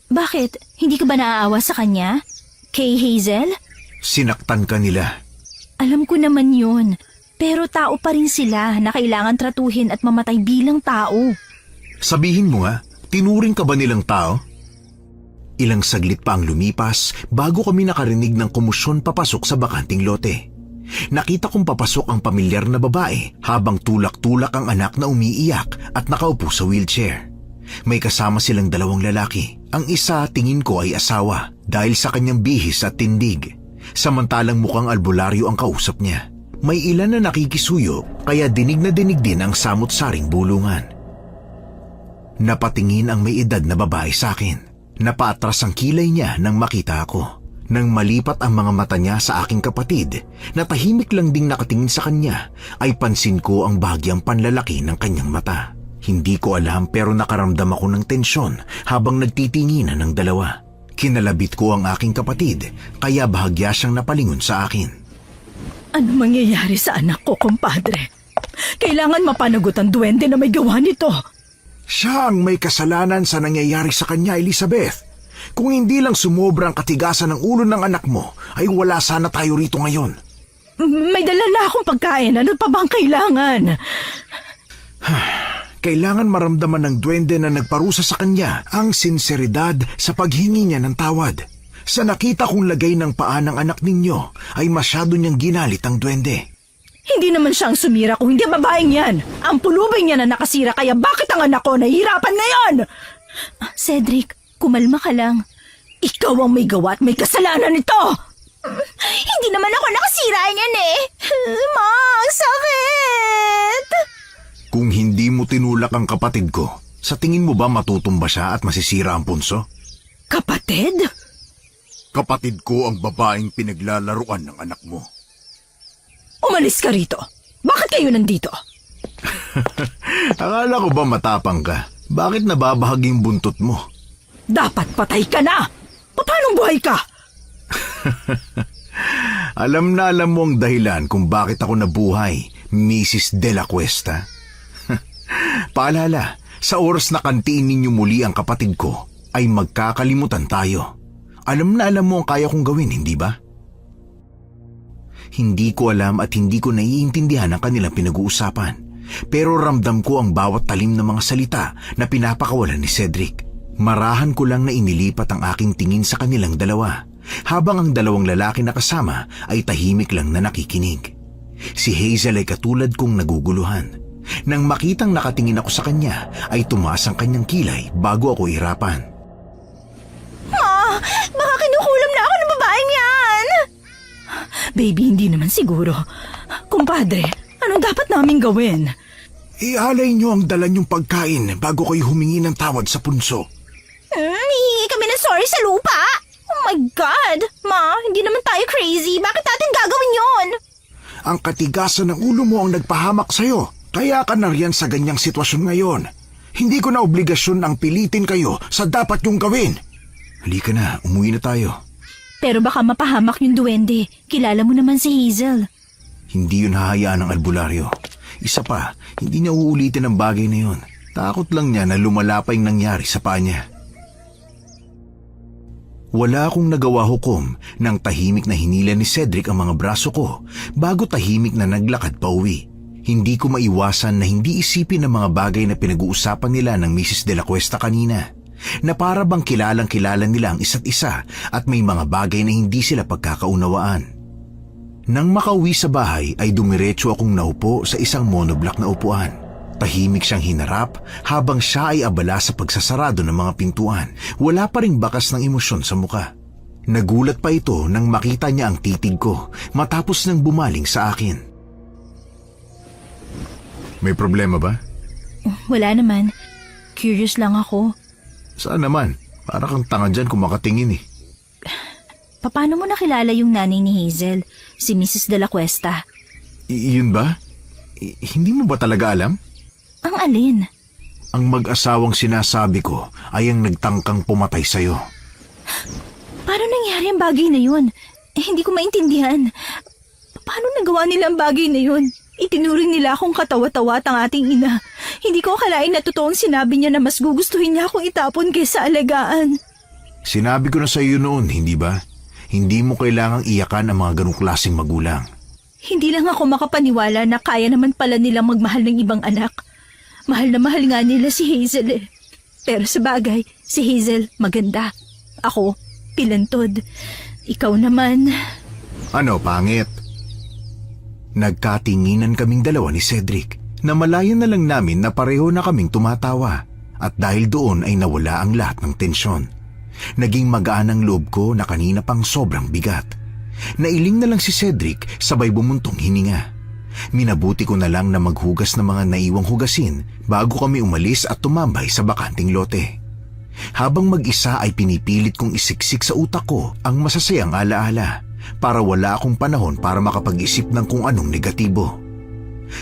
Bakit? Hindi ka ba naaawa sa kanya? Kay Hazel? Sinaktan ka nila. Alam ko naman yun. Pero tao pa rin sila na kailangan tratuhin at mamatay bilang tao. Sabihin mo nga, tinuring ka ba nilang tao? Ilang saglit pa ang lumipas bago kami nakarinig ng kumusyon papasok sa bakanting lote. Nakita kong papasok ang pamilyar na babae habang tulak-tulak ang anak na umiiyak at nakaupo sa wheelchair. May kasama silang dalawang lalaki. Ang isa tingin ko ay asawa dahil sa kanyang bihis at tindig. Samantalang mukhang albularyo ang kausap niya. May ilan na nakikisuyo kaya dinig na dinig din ang samot-saring bulungan. Napatingin ang may edad na babae sa akin. Napaatras ang kilay niya nang makita ako. Nang malipat ang mga mata niya sa aking kapatid na tahimik lang ding nakatingin sa kanya, ay pansin ko ang bahagyang panlalaki ng kanyang mata. Hindi ko alam pero nakaramdam ako ng tensyon habang nagtitinginan ng dalawa. Kinalabit ko ang aking kapatid kaya bahagya siyang napalingon sa akin. Ano mangyayari sa anak ko, kumpadre? Kailangan mapanagot ang duwende na may gawa nito. Siya ang may kasalanan sa nangyayari sa kanya, Elizabeth. Kung hindi lang sumobra ang katigasan ng ulo ng anak mo, ay wala sana tayo rito ngayon. May dala na akong pagkain. Ano pa bang kailangan? Kailangan maramdaman ng duwende na nagparusa sa kanya ang sinseridad sa paghingi niya ng tawad. Sa nakita kong lagay ng paa ng anak ninyo, ay masyado niyang ginalit ang duwende. Hindi naman siyang sumira kung hindi ang babaeng yan. Ang pulubing niya na nakasira kaya bakit ang anak ko nahihirapan ngayon? Cedric, kumalma ka lang. Ikaw ang may gawa at may kasalanan nito. Hindi naman ako nakasira niyan eh. Ma, ang sakit. Kung hindi mo tinulak ang kapatid ko, sa tingin mo ba matutumba siya at masisira ang punso? Kapatid? Kapatid ko ang babaeng pinaglalaruan ng anak mo. Umalis ka rito. Bakit kayo nandito? Akala ko ba matapang ka? Bakit nababahaging buntot mo? Dapat patay ka na! Paano buhay ka? Alam na alam mo ang dahilan kung bakit ako nabuhay, Mrs. De La Cuesta. Paalala, sa oras na kantiin ninyo muli ang kapatid ko, ay magkakalimutan tayo. Alam na alam mo ang kaya kong gawin, hindi ba? Hindi ko alam at hindi ko naiintindihan ang kanilang pinag-uusapan. Pero ramdam ko ang bawat talim ng mga salita na pinapakawalan ni Cedric. Marahan ko lang na inilipat ang aking tingin sa kanilang dalawa, habang ang dalawang lalaki na kasama ay tahimik lang na nakikinig. Si Hazel ay katulad kong naguguluhan. Nang makitang nakatingin ako sa kanya, ay tumaas ang kanyang kilay bago ako irapan. Baka kinukulam na ako ng babaeng yan! Baby, hindi naman siguro. Kumpadre, anong dapat naming gawin? Ialay niyo ang dala niyong pagkain bago kayo humingi ng tawad sa punso. Hihingi kami ng sorry sa lupa? Oh my God! Ma, hindi naman tayo crazy. Bakit natin gagawin yon? Ang katigasan ng ulo mo ang nagpahamak sa'yo. Kaya ka na riyan sa ganyang sitwasyon ngayon. Hindi ko na obligasyon ang pilitin kayo sa dapat yung gawin. Halika na, umuwi na tayo. Pero baka mapahamak yung duwende. Kilala mo naman si Hazel. Hindi yun hahayaan ng albularyo. Isa pa, hindi niya uulitin ang bagay na yun. Takot lang niya na lumala pa yung nangyari sa paa niya. Wala akong nagawa hukom nang tahimik na hinila ni Cedric ang mga braso ko bago tahimik na naglakad pa uwi. Hindi ko maiwasan na hindi isipin ang mga bagay na pinag-uusapan nila ng Mrs. De La Cuesta kanina. Na para bang kilalang-kilala nila ang isa't isa at may mga bagay na hindi sila pagkakaunawaan. Nang makauwi sa bahay ay dumiretso akong naupo sa isang monoblock na upuan. Tahimik siyang hinarap habang siya ay abala sa pagsasarado ng mga pintuan. Wala pa ring bakas ng emosyon sa muka. Nagulat pa ito nang makita niya ang titig ko matapos nang bumaling sa akin. May problema ba? Wala naman. Curious lang ako. Saan naman? Para kang tanga dyan kung makatingin eh. Paano mo nakilala yung nanay ni Hazel, si Mrs. De La Cuesta? Yun ba? Hindi mo ba talaga alam? Ang alin? Ang mag-asawang sinasabi ko ay ang nagtangkang pumatay sa'yo. Paano nangyari ang bagay na yun? Hindi ko maintindihan. Paano nagawa nila ang bagay na yun? Itinuring nila akong katawa-tawa at ang ating ina. Hindi ko akalain na totoong sinabi niya na mas gugustuhin niya akong itapon kaysa alagaan. Sinabi ko na sa iyo noon, hindi ba? Hindi mo kailangang iyakan ang mga ganong klaseng magulang. Hindi lang ako makapaniwala na kaya naman pala nilang magmahal ng ibang anak. Mahal na mahal nga nila si Hazel eh. Pero sa bagay, si Hazel maganda. Ako, pilantod. Ikaw naman. Ano, pangit? Nagkatinginan kaming dalawa ni Cedric. Namalayan na lang namin na pareho na kaming tumatawa. At dahil doon ay nawala ang lahat ng tensyon. Naging magaan ang loob ko na kanina pang sobrang bigat. Nailing na lang si Cedric sabay bumuntong hininga. Minabuti ko na lang na maghugas ng mga naiwang hugasin bago kami umalis at tumambay sa bakanting lote. Habang mag-isa ay pinipilit kong isiksik sa utak ko ang masasayang alaala para wala akong panahon para makapag-isip ng kung anong negatibo.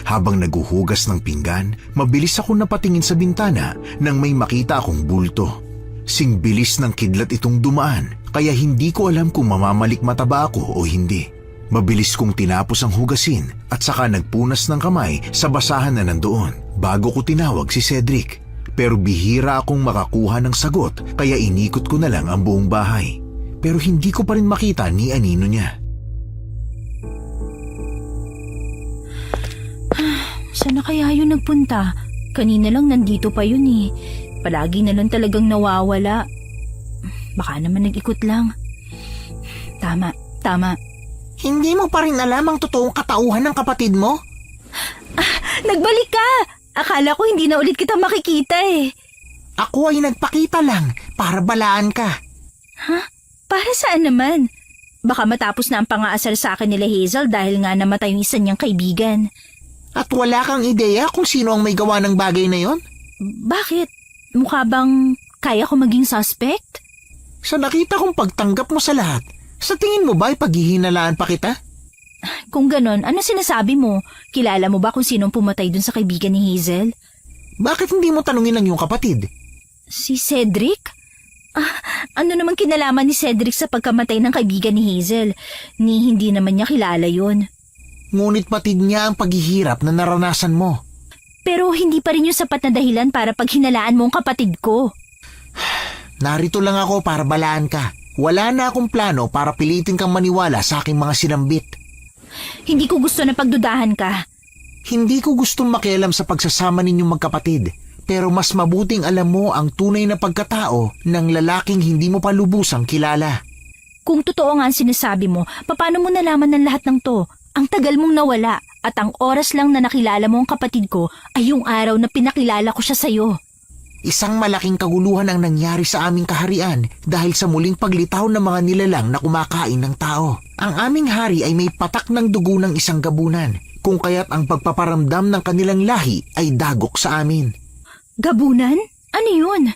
Habang naguhugas ng pinggan, mabilis ako napatingin sa bintana nang may makita akong bulto. Sing bilis ng kidlat itong dumaan kaya hindi ko alam kung mamamalikmata ba ako o hindi. Mabilis kong tinapos ang hugasin at saka nagpunas ng kamay sa basahan na nandoon bago ko tinawag si Cedric. Pero bihira akong makakuha ng sagot kaya inikot ko na lang ang buong bahay. Pero hindi ko pa rin makita ni anino niya. Saan na kaya yun nagpunta? Kanina lang nandito pa yun eh. Palagi na lang talagang nawawala. Baka naman nag-ikot lang. Tama. Hindi mo pa rin alam ang totoong katauhan ng kapatid mo? Nagbalik ka! Akala ko hindi na ulit kita makikita eh. Ako ay nagpakita lang para balaan ka. Para saan naman? Baka matapos na ang pang-aasar sa akin nila Hazel dahil nga namatay yung isa niyang kaibigan. At wala kang ideya kung sino ang may gawa ng bagay na yon? Bakit? Mukha bang kaya ko maging suspect? Sa nakita kong pagtanggap mo sa lahat, sa tingin mo ba ay paghihinalaan pa kita? Kung ganon, ano sinasabi mo? Kilala mo ba kung sinong pumatay dun sa kaibigan ni Hazel? Bakit hindi mo tanungin ang iyong kapatid? Si Cedric? Ano naman kinalaman ni Cedric sa pagkamatay ng kaibigan ni Hazel? Hindi naman niya kilala yun. Ngunit patid niya ang paghihirap na naranasan mo. Pero hindi pa rin yung sapat na dahilan para paghinalaan mo ang kapatid ko. Narito lang ako para balaan ka. Wala na akong plano para pilitin kang maniwala sa aking mga sinambit. Hindi ko gusto na pagdudahan ka. Hindi ko gustong makialam sa pagsasama ninyong magkapatid. Pero mas mabuting alam mo ang tunay na pagkatao ng lalaking hindi mo pa lubusang kilala. Kung totoo nga ang sinasabi mo, paano mo nalaman ng lahat ng to? Ang tagal mong nawala at ang oras lang na nakilala mo ang kapatid ko ay yung araw na pinakilala ko siya sa'yo. Isang malaking kaguluhan ang nangyari sa aming kaharian dahil sa muling paglitaw ng mga nilalang na kumakain ng tao. Ang aming hari ay may patak ng dugo ng isang gabunan, kung kaya't ang pagpaparamdam ng kanilang lahi ay dagok sa amin. Gabunan? Ano yun?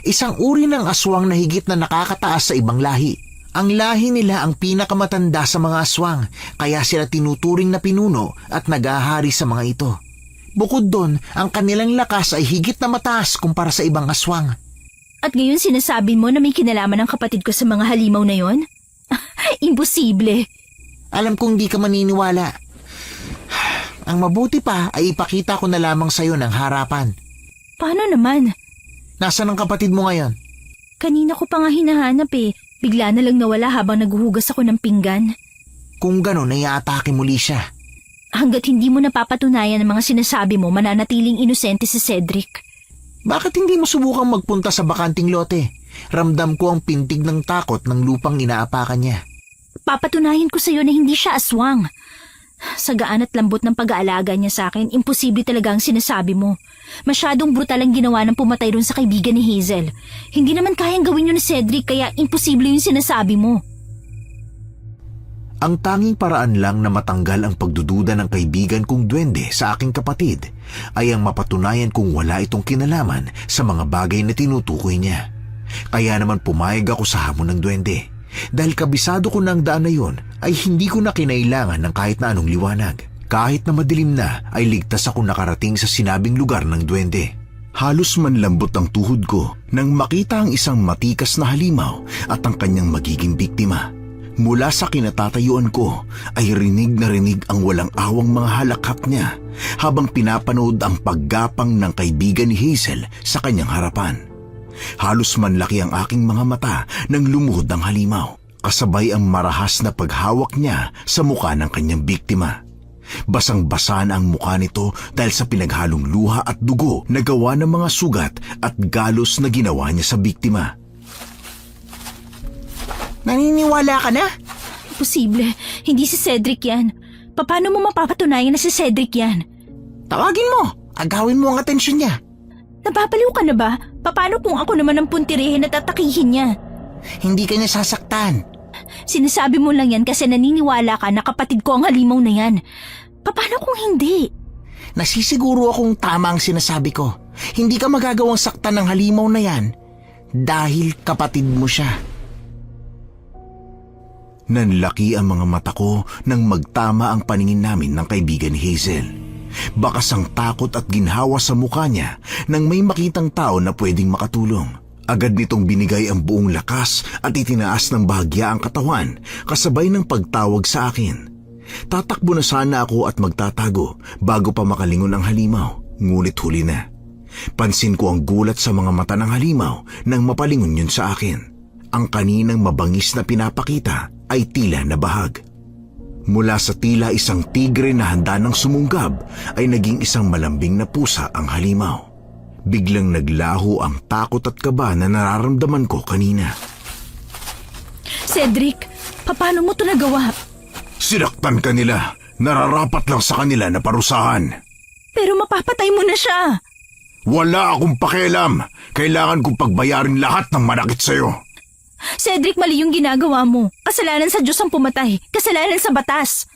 Isang uri ng aswang na higit na nakakataas sa ibang lahi. Ang lahi nila ang pinakamatanda sa mga aswang, kaya sila tinuturing na pinuno at nag-ahari sa mga ito. Bukod doon, ang kanilang lakas ay higit na mataas kumpara sa ibang aswang. At ngayon sinasabi mo na may kinalaman ng kapatid ko sa mga halimaw na yon? Imposible. Alam kong di ka maniniwala. Ang mabuti pa ay ipakita ko na lamang sa'yo ng harapan. Paano naman? Nasaan ang kapatid mo ngayon? Kanina ko pa nga hinahanap eh. Bigla na lang nawala habang naghuhugas ako ng pinggan. Kung gano'n ay aatake muli siya. Hanggat hindi mo napapatunayan ang mga sinasabi mo, mananatiling inosente si Cedric. Bakit hindi mo subukang magpunta sa bakanting lote? Ramdam ko ang pintig ng takot ng lupang inaapakan niya. Papatunayan ko sa'yo na hindi siya aswang. Sa gaan at lambot ng pag-aalaga niya sa akin, imposible talaga ang sinasabi mo. Masyadong brutal ang ginawa ng pumatay ron sa kaibigan ni Hazel. Hindi naman kayang gawin yun ni Cedric kaya imposible yung sinasabi mo. Ang tanging paraan lang na matanggal ang pagdududa ng kaibigan kong duwende sa aking kapatid ay ang mapatunayan kung wala itong kinalaman sa mga bagay na tinutukoy niya. Kaya naman pumayag ako sa hamon ng duwende. Dahil kabisado ko ng daan na yun ay hindi ko na kinailangan ng kahit na anong liwanag. Kahit na madilim na ay ligtas ako nakarating sa sinabing lugar ng duwende. Halos manlambot ang tuhod ko nang makita ang isang matikas na halimaw at ang kanyang magiging biktima. Mula sa kinatatayuan ko ay rinig na rinig ang walang awang mga halakhak niya habang pinapanood ang paggapang ng kaibigan ni Hazel sa kanyang harapan. Halos manlaki ang aking mga mata nang lumuhod ang halimaw, kasabay ang marahas na paghawak niya sa muka ng kanyang biktima. Basang-basa na ang mukha nito dahil sa pinaghalong luha at dugo na gawa ng mga sugat at galos na ginawa niya sa biktima. Naniniwala ka na? Imposible. Hindi si Cedric yan. Paano mo mapapatunayan na si Cedric yan? Tawagin mo. Agawin mo ang atensyon niya. Napapaliw ka na ba? Paano kung ako naman ang puntirihin at atakihin niya? Hindi ka niya sasaktan. Sinasabi mo lang yan kasi naniniwala ka na kapatid ko ang halimaw na yan. Paano kung hindi? Nasisiguro akong tama ang sinasabi ko. Hindi ka magagawang saktan ng halimaw na yan dahil kapatid mo siya. Nanlaki ang mga mata ko nang magtama ang paningin namin ng kaibigan ni Hazel. Bakas ang takot at ginhawa sa mukha niya nang may makitang tao na pwedeng makatulong. Agad nitong binigay ang buong lakas at itinaas ng bahagya ang katawan kasabay ng pagtawag sa akin. Tatakbo na sana ako at magtatago bago pa makalingon ang halimaw, ngunit huli na. Pansin ko ang gulat sa mga mata ng halimaw nang mapalingon yun sa akin. Ang kaninang mabangis na pinapakita ay tila na bahag. Mula sa tila isang tigre na handa ng sumunggab ay naging isang malambing na pusa ang halimaw. Biglang naglaho ang takot at kaba na nararamdaman ko kanina. Cedric, paano mo ito nagawa? Sinaktan ka nila. Nararapat lang sa kanila na parusahan. Pero mapapatay mo na siya. Wala akong pakialam. Kailangan kong pagbayarin lahat ng manakit sa'yo. Cedric, mali yung ginagawa mo. Kasalanan sa Diyos ang pumatay. Kasalanan sa batas.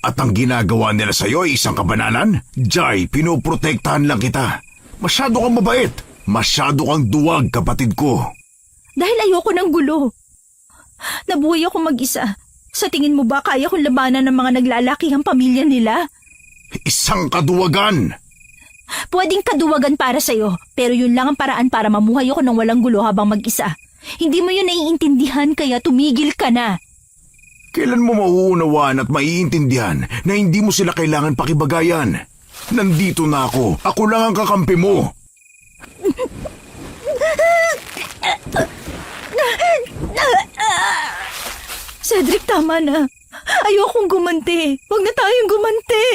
At ang ginagawa nila sa'yo ay isang kabanalan? Jai, pinoprotektahan lang kita. Masyado kang mabait. Masyado kang duwag, kapatid ko. Dahil ayoko ng gulo. Nabuhay ako mag-isa. Sa tingin mo ba kaya kong labanan ng mga naglalaki ang pamilya nila? Isang kaduwagan. Pwedeng kaduwagan para sa'yo, pero yun lang ang paraan para mamuhay ako ng walang gulo habang mag-isa. Hindi mo yun naiintindihan kaya tumigil ka na. Kailan mo mauunawaan at maiintindihan na hindi mo sila kailangan pakibagayan? Nandito na ako. Ako lang ang kakampi mo. Cedric, tama na. Ayokong gumanti. Huwag na tayong gumanti.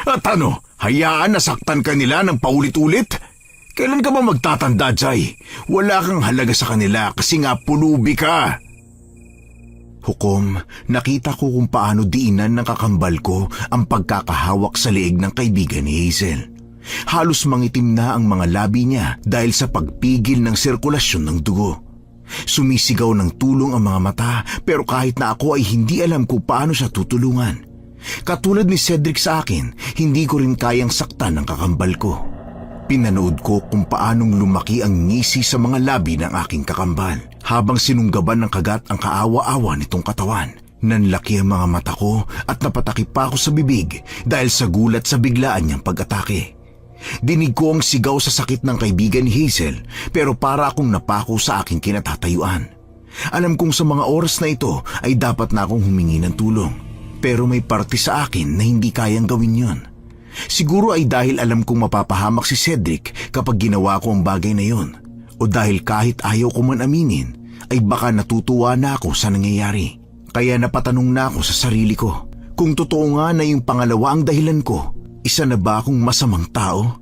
At ano, hayaan na saktan ka nila ng paulit-ulit? Kailan ka ba magtatanda, Jai? Wala kang halaga sa kanila kasi nga pulubi ka. Hukom, nakita ko kung paano diinan ng kakambal ko ang pagkakahawak sa leeg ng kaibigan ni Hazel. Halos mangitim na ang mga labi niya dahil sa pagpigil ng sirkulasyon ng dugo. Sumisigaw ng tulong ang mga mata pero kahit na ako ay hindi alam kung paano siya tutulungan. Katulad ni Cedric sa akin, hindi ko rin kayang saktan ng kakambal ko. Pinanood ko kung paanong lumaki ang ngisi sa mga labi ng aking kakambal habang sinunggaban ng kagat ang kaawa-awa nitong katawan. Nanlaki ang mga mata ko at napatakip pa ako sa bibig dahil sa gulat sa biglaan niyang pag-atake. Dinig ko ang sigaw sa sakit ng kaibigan ni Hazel pero para akong napako sa aking kinatatayuan. Alam kong sa mga oras na ito ay dapat na akong humingi ng tulong pero may parte sa akin na hindi kayang gawin yon. Siguro ay dahil alam kong mapapahamak si Cedric kapag ginawa ko ang bagay na yon o dahil kahit ayaw ko man aminin ay baka natutuwa na ako sa nangyayari. Kaya napatanong na ako sa sarili ko kung totoo nga na yung pangalawa ang dahilan ko. Isa na ba akong masamang tao?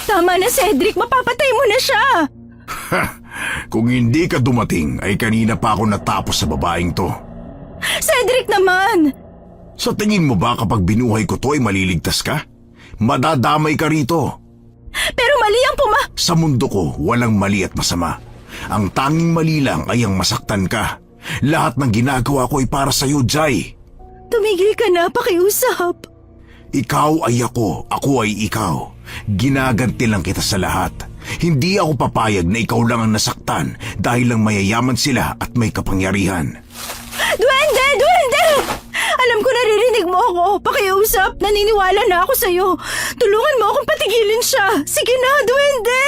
Tama na, Cedric. Mapapatay mo na siya. Kung hindi ka dumating ay kanina pa ako natapos sa babaeng to. Cedric naman! Sa tingin mo ba kapag binuhay ko to ay maliligtas ka? Madadamay ka rito. Pero mali ang Sa mundo ko, walang mali at masama. Ang tanging mali lang ay ang masaktan ka. Lahat ng ginagawa ko ay para sa'yo, Jai. Tumigil ka na, pakiusap. Ikaw ay ako ay ikaw. Ginaganti lang kita sa lahat. Hindi ako papayag na ikaw lang ang nasaktan dahil lang mayayaman sila at may kapangyarihan. Duwende! Duwende! Alam ko naririnig mo ako. Pakiusap, naniniwala na ako sa'yo. Tulungan mo akong patigilin siya. Sige na, Duwende!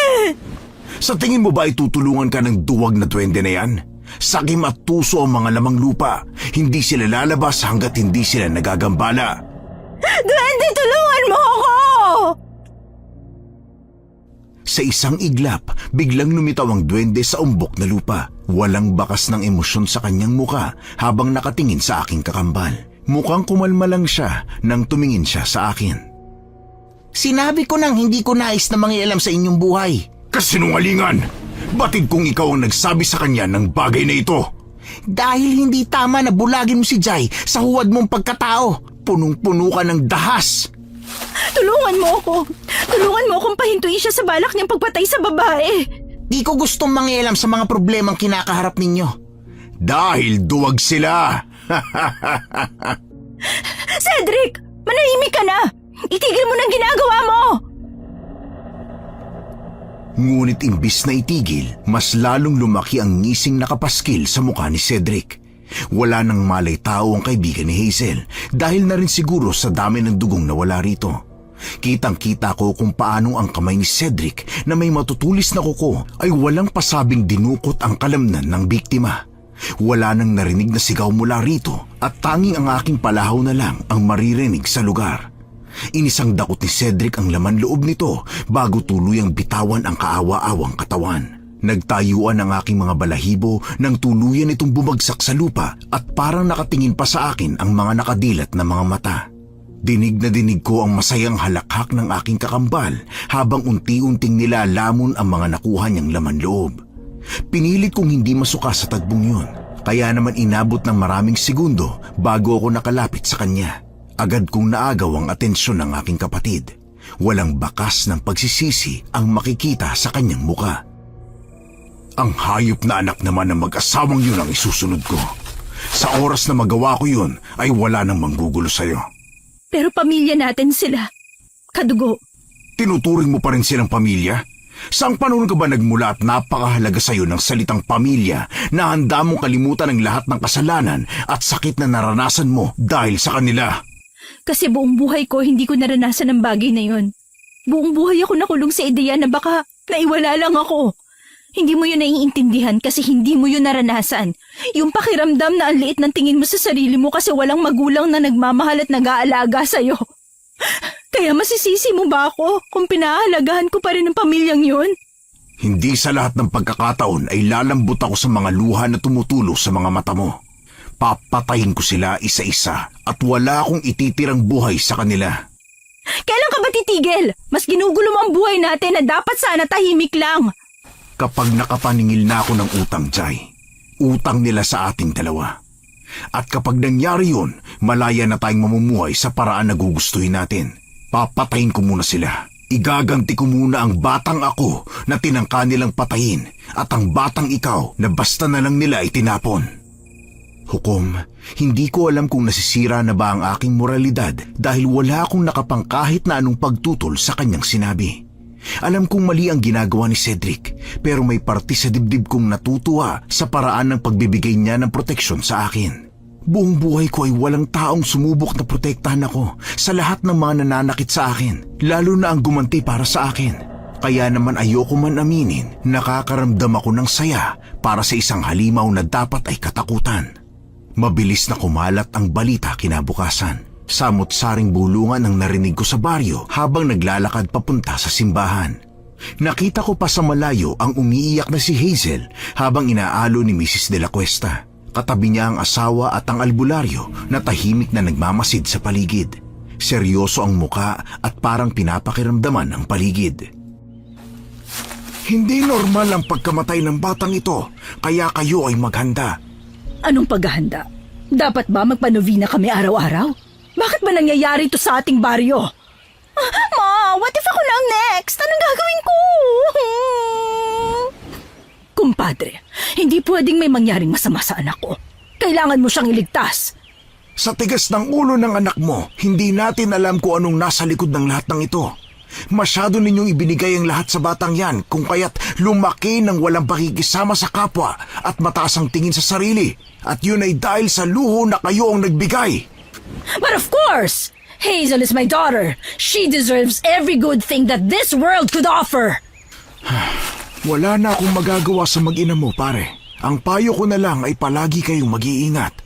Sa tingin mo ba ay tutulungan ka ng duwag na duwende na yan? Sakim at tuso ang mga lamang lupa. Hindi sila lalabas hanggat hindi sila nagagambala. Duwende, tulungan mo ako! Sa isang iglap, biglang lumitaw ang duwende sa umbok na lupa. Walang bakas ng emosyon sa kanyang muka habang nakatingin sa aking kakambal. Mukhang kumalma lang siya nang tumingin siya sa akin. Sinabi ko nang hindi ko nais na mangialam sa inyong buhay. Kasinungalingan! Batid kong ikaw ang nagsabi sa kanya ng bagay na ito. Dahil hindi tama na bulagin mo si Jai sa huwad mong pagkatao. Punong-puno ka ng dahas. Tulungan mo ako. Tulungan mo akong pahintuin siya sa balak niyang pagpatay sa babae. Di ko gustong mangialam sa mga problemang kinakaharap ninyo. Dahil duwag sila. Cedric! Manahimik ka na! Itigil mo ng ginagawa mo! Ngunit imbis na itigil, mas lalong lumaki ang ngising nakapaskil sa mukha ni Cedric. Wala nang malay tao ang kaibigan ni Hazel dahil na rin siguro sa dami ng dugong nawala rito. Kitang-kita ko kung paano ang kamay ni Cedric na may matutulis na kuko ay walang pasabing dinukot ang kalamnan ng biktima. Wala nang narinig na sigaw mula rito at tanging ang aking palahaw na lang ang maririnig sa lugar. Inisang dakot ni Cedric ang laman loob nito bago tuluyang bitawan ang kaawa-awang katawan. Nagtayuan ang aking mga balahibo nang tuluyan itong bumagsak sa lupa at parang nakatingin pa sa akin ang mga nakadilat na mga mata. Dinig na dinig ko ang masayang halakhak ng aking kakambal habang unti-unting nilalamon ang mga nakuha niyang laman loob. Pinilit kong hindi masuka sa tagbong yun, kaya naman inabot ng maraming segundo bago ako nakalapit sa kanya. Agad kong naagaw ang atensyon ng aking kapatid. Walang bakas ng pagsisisi ang makikita sa kanyang muka. Ang hayop na anak naman ng mag-asawang yun ang isusunod ko. Sa oras na magawa ko yun, ay wala nang manggugulo sa'yo. Pero pamilya natin sila. Kadugo. Tinuturing mo pa rin silang pamilya? Saang panahon ka ba nagmula at napakahalaga sa'yo ng salitang pamilya na handa mong kalimutan ang lahat ng kasalanan at sakit na naranasan mo dahil sa kanila? Kasi buong buhay ko hindi ko naranasan ang bagay na yun. Buong buhay ako nakulong sa ideya na baka naiwala lang ako. Hindi mo yun naiintindihan kasi hindi mo yun naranasan. Yung pakiramdam na ang liit ng tingin mo sa sarili mo kasi walang magulang na nagmamahal at nag-aalaga sa'yo. Kaya masisisi mo ba ako kung pinahalagahan ko pa rin ang pamilyang yun? Hindi sa lahat ng pagkakataon ay lalambot ako sa mga luha na tumutulo sa mga mata mo. Papatayin ko sila isa-isa at wala akong ititirang buhay sa kanila. Kailan ka ba titigil? Mas ginugulo mo ang buhay natin na dapat sana tahimik lang. Kapag nakapaningil na ako ng utang, Jai, utang nila sa ating dalawa. At kapag nangyari yun, malaya na tayong mamumuhay sa paraan na gugustuhin natin. Papatayin ko muna sila. Igaganti ko muna ang batang ako na tinangka nilang patayin at ang batang ikaw na basta na lang nila itinapon. Hukom, hindi ko alam kung nasisira na ba ang aking moralidad dahil wala akong nakapang kahit na anong pagtutol sa kanyang sinabi. Alam kong mali ang ginagawa ni Cedric, pero may parte sa dibdib kong natutuwa sa paraan ng pagbibigay niya ng proteksyon sa akin. Buong buhay ko ay walang taong sumubok na protektahan ako sa lahat ng mga nananakit sa akin, lalo na ang gumanti para sa akin. Kaya naman ayoko man aminin, nakakaramdam ako ng saya para sa isang halimaw na dapat ay katakutan. Mabilis na kumalat ang balita kinabukasan. Samot-saring bulungan ang narinig ko sa baryo habang naglalakad papunta sa simbahan. Nakita ko pa sa malayo ang umiiyak na si Hazel habang inaalo ni Mrs. De La Cuesta. Katabi niya ang asawa at ang albularyo na tahimik na nagmamasid sa paligid. Seryoso ang muka at parang pinapakiramdaman ang paligid. Hindi normal ang pagkamatay ng batang ito, kaya kayo ay maghanda. Anong paghahanda? Dapat ba magpanovina kami araw-araw? Bakit ba nangyayari ito sa ating baryo? Ma, what if ako na ang next? Anong gagawin ko? Kumpadre, hindi pwedeng may mangyaring masama sa anak ko. Kailangan mo siyang iligtas. Sa tigas ng ulo ng anak mo, hindi natin alam kung anong nasa likod ng lahat ng ito. Masyado ninyong ibinigay ang lahat sa batang yan kung kaya't lumaki ng walang pakikisama sa kapwa at mataas ang tingin sa sarili. At yun ay dahil sa luho na kayo ang nagbigay. But of course, Hazel is my daughter. She deserves every good thing that this world could offer. Wala na akong magagawa sa mag-ina mo, pare. Ang payo ko na lang ay palagi kayong mag-iingat.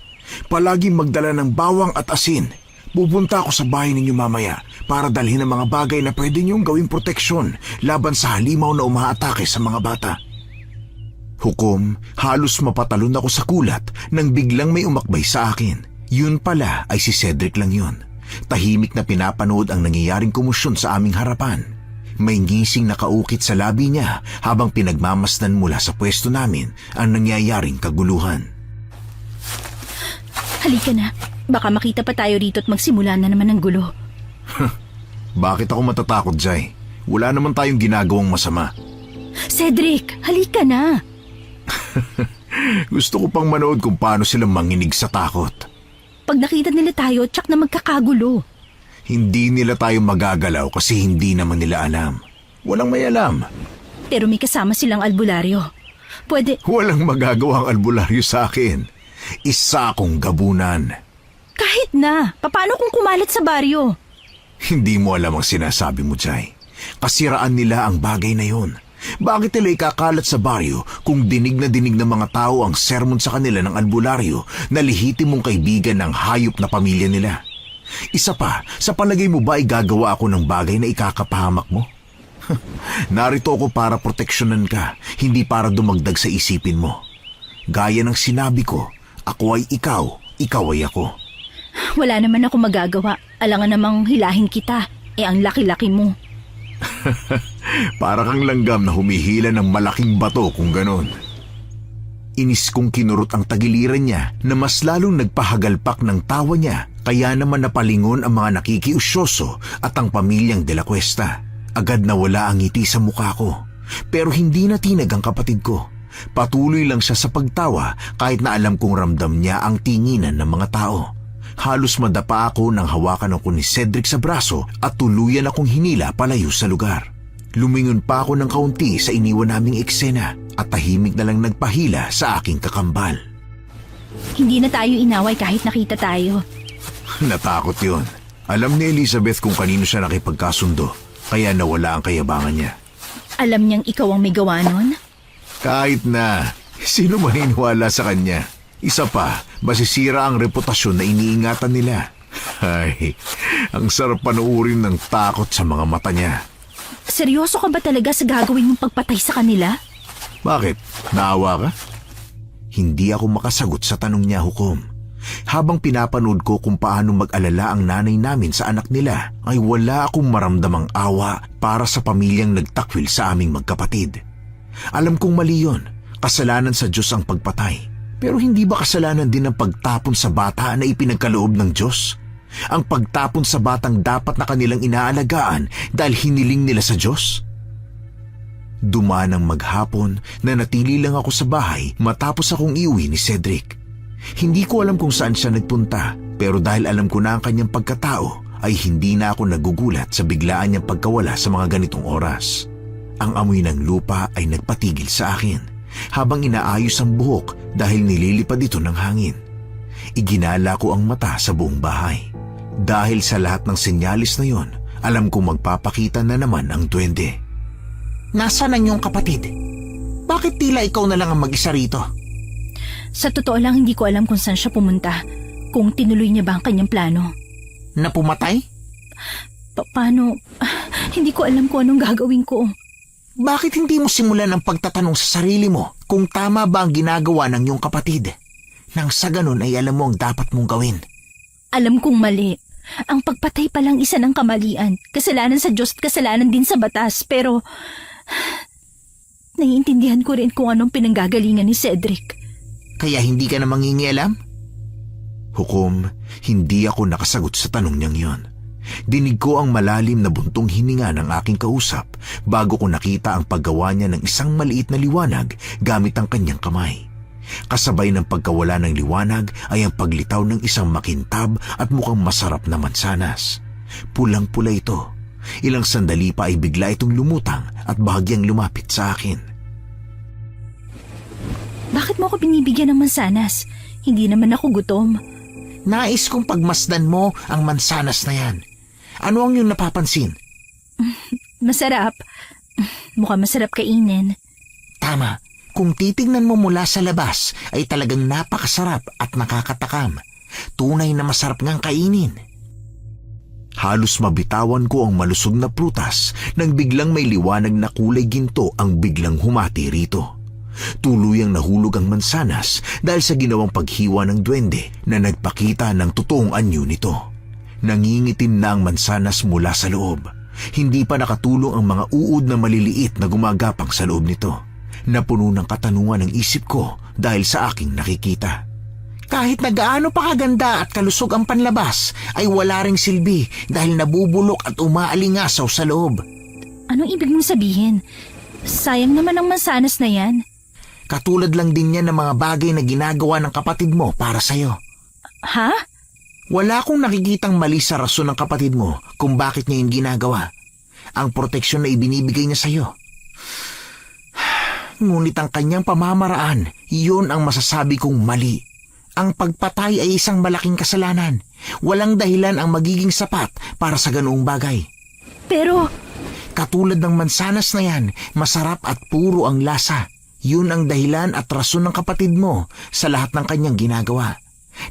Palaging magdala ng bawang at asin. Pupunta ako sa bahay ninyo mamaya para dalhin ang mga bagay na pwede niyong gawing proteksyon laban sa halimaw na umaatake sa mga bata. Hukom, halos mapatalon ako sa kulat nang biglang may umakbay sa akin. Yun pala ay si Cedric lang yun. Tahimik na pinapanood ang nangyayaring komosyon sa aming harapan. May ngising nakaukit sa labi niya habang pinagmamasdan mula sa pwesto namin ang nangyayaring kaguluhan. Halika na. Baka makita pa tayo rito at magsimula na naman ng gulo. Bakit ako matatakot, Jai? Wala naman tayong ginagawang masama. Cedric, halika na. Gusto ko pang manood kung paano sila manginig sa takot. Pag nakita nila tayo, tsak na magkakagulo. Hindi nila tayo magagalaw kasi hindi naman nila alam. Walang may alam. Pero may kasama silang albularyo. Pwede... Walang magagawa ang albularyo sa akin. Isa akong gabunan. Kahit na. Paano kung kumalat sa baryo? Hindi mo alam ang sinasabi mo, Jai. Kasiraan nila ang bagay na yun. Bakit nila ikakalat sa baryo kung dinig na dinig ng mga tao ang sermon sa kanila ng albularyo na lehitimong kaibigan ng hayop na pamilya nila? Isa pa, sa palagay mo ba ay gagawa ako ng bagay na ikakapahamak mo? Narito ako para proteksyonan ka, hindi para dumagdag sa isipin mo. Gaya ng sinabi ko, ako ay ikaw, ikaw ay ako. Wala naman ako magagawa. Alangan namang hilahin kita. Ang laki-laki mo. Para kang langgam na humihila ng malaking bato kung ganon. Inis kong kinurot ang tagiliran niya na mas lalong nagpahagalpak ng tawa niya, kaya naman napalingon ang mga nakikiusyoso at ang pamilyang De La Cuesta. Agad nawala ang ngiti sa mukha ko, pero hindi natinag ang kapatid ko. Patuloy lang siya sa pagtawa kahit na alam kong ramdam niya ang tinginan ng mga tao. Halos madapa ako nang hawakan ako ni Cedric sa braso at tuluyan akong hinila palayo sa lugar. Lumingon pa ako ng kaunti sa iniwan naming eksena at tahimik na lang nagpahila sa aking kakambal. Hindi na tayo inaway kahit nakita tayo. Natakot yun. Alam ni Elizabeth kung kanino siya nakipagkasundo, kaya nawala ang kayabangan niya. Alam niyang ikaw ang may gawa nun? Kahit na, sino maniniwala sa kanya? Isa pa, masisira ang reputasyon na iniingatan nila. Ay, ang sarap panuurin ng takot sa mga mata niya. seryoso ka ba talaga sa gagawin mong pagpatay sa kanila? Bakit? Naawa ka? Hindi ako makasagot sa tanong niya, Hukom. Habang pinapanood ko kung paano mag-alala ang nanay namin sa anak nila, ay wala akong maramdamang awa para sa pamilyang nagtakwil sa aming magkapatid. Alam kong mali yun, kasalanan sa Diyos ang pagpatay. Pero hindi ba kasalanan din ang pagtapon sa bata na ipinagkaloob ng Diyos? Ang pagtapon sa batang dapat na kanilang inaalagaan dahil hiniling nila sa Diyos? Dumaan ang maghapon na natili lang ako sa bahay matapos akong iuwi ni Cedric. Hindi ko alam kung saan siya nagpunta, pero dahil alam ko na ang kanyang pagkatao ay hindi na ako nagugulat sa biglaan niyang pagkawala sa mga ganitong oras. Ang amoy ng lupa ay nagpatigil sa akin habang inaayos ang buhok dahil nililipad ito ng hangin. Iginala ko ang mata sa buong bahay. Dahil sa lahat ng senyalis na yon, alam kong magpapakita na naman ang duwende. Nasaan ang iyong kapatid? Bakit tila ikaw na lang ang mag-isa rito? Sa totoo lang, hindi ko alam kung saan siya pumunta. Kung tinuloy niya ba ang kanyang plano. Na pumatay? Paano? Hindi ko alam kung anong gagawin ko. Bakit hindi mo simulan ang pagtatanong sa sarili mo kung tama ba ang ginagawa ng iyong kapatid? Nang sa ganun ay alam mo ang dapat mong gawin. Alam kong mali. Ang pagpatay pa lang isa ng kamalian. Kasalanan sa Diyos at kasalanan din sa batas. Pero naiintindihan ko rin kung anong pinanggagalingan ni Cedric. Kaya hindi ka na mangingialam? Hukom, hindi ako nakasagot sa tanong niyang yon. Dinig ko ang malalim na buntong hininga ng aking kausap bago ko nakita ang paggawa niya ng isang maliit na liwanag gamit ang kanyang kamay. Kasabay ng pagkawala ng liwanag ay ang paglitaw ng isang makintab at mukhang masarap na mansanas. Pulang-pula ito. Ilang sandali pa ay bigla itong lumutang at bahagyang lumapit sa akin. Bakit mo ako binibigyan ng mansanas? Hindi naman ako gutom. Nais kong pagmasdan mo ang mansanas na yan. Ano ang iyong napapansin? Masarap. Mukhang masarap kainin. Tama. Kung titignan mo mula sa labas ay talagang napakasarap at nakakatakam. Tunay na masarap ngang kainin. Halos mabitawan ko ang malusog na prutas nang biglang may liwanag na kulay ginto ang biglang humati rito. Tuluyang nahulog ang mansanas dahil sa ginawang paghiwa ng duwende na nagpakita ng totoong anyo nito. Nangingitim na ang mansanas mula sa loob. Hindi pa nakatulong ang mga uod na maliliit na gumagapang sa loob nito. Napuno ng katanungan ang isip ko dahil sa aking nakikita. Kahit na gaano pa kaganda at kalusog ang panlabas, ay wala ring silbi dahil nabubulok at umaalingasaw sa loob. Anong ibig mong sabihin? Sayang naman ang mansanas na yan. Katulad lang din yan ng mga bagay na ginagawa ng kapatid mo para sa'yo. Ha? Wala akong nakikitang mali sa rason ng kapatid mo kung bakit niya yung ginagawa. Ang proteksyon na ibinibigay niya sa'yo. Ngunit ang kanyang pamamaraan, iyon ang masasabi kong mali. Ang pagpatay ay isang malaking kasalanan. Walang dahilan ang magiging sapat para sa ganoong bagay. Pero Katulad ng mansanas na yan, masarap at puro ang lasa. Yun ang dahilan at rason ng kapatid mo sa lahat ng kanyang ginagawa.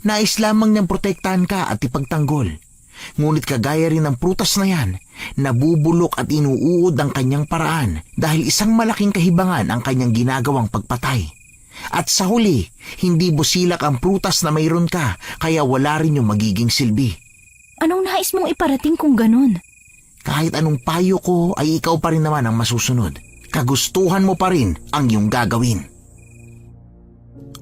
Nais lamang niyang protektahan ka at ipagtanggol. Ngunit kagaya rin ng prutas na yan, nabubulok at inuuod ang kanyang paraan dahil isang malaking kahibangan ang kanyang ginagawang pagpatay. At sa huli, hindi busilak ang prutas na mayroon ka kaya wala rin yung magiging silbi. anong nais mong iparating kung ganun? Kahit anong payo ko ay ikaw pa rin naman ang masusunod. Kagustuhan mo pa rin ang iyong gagawin.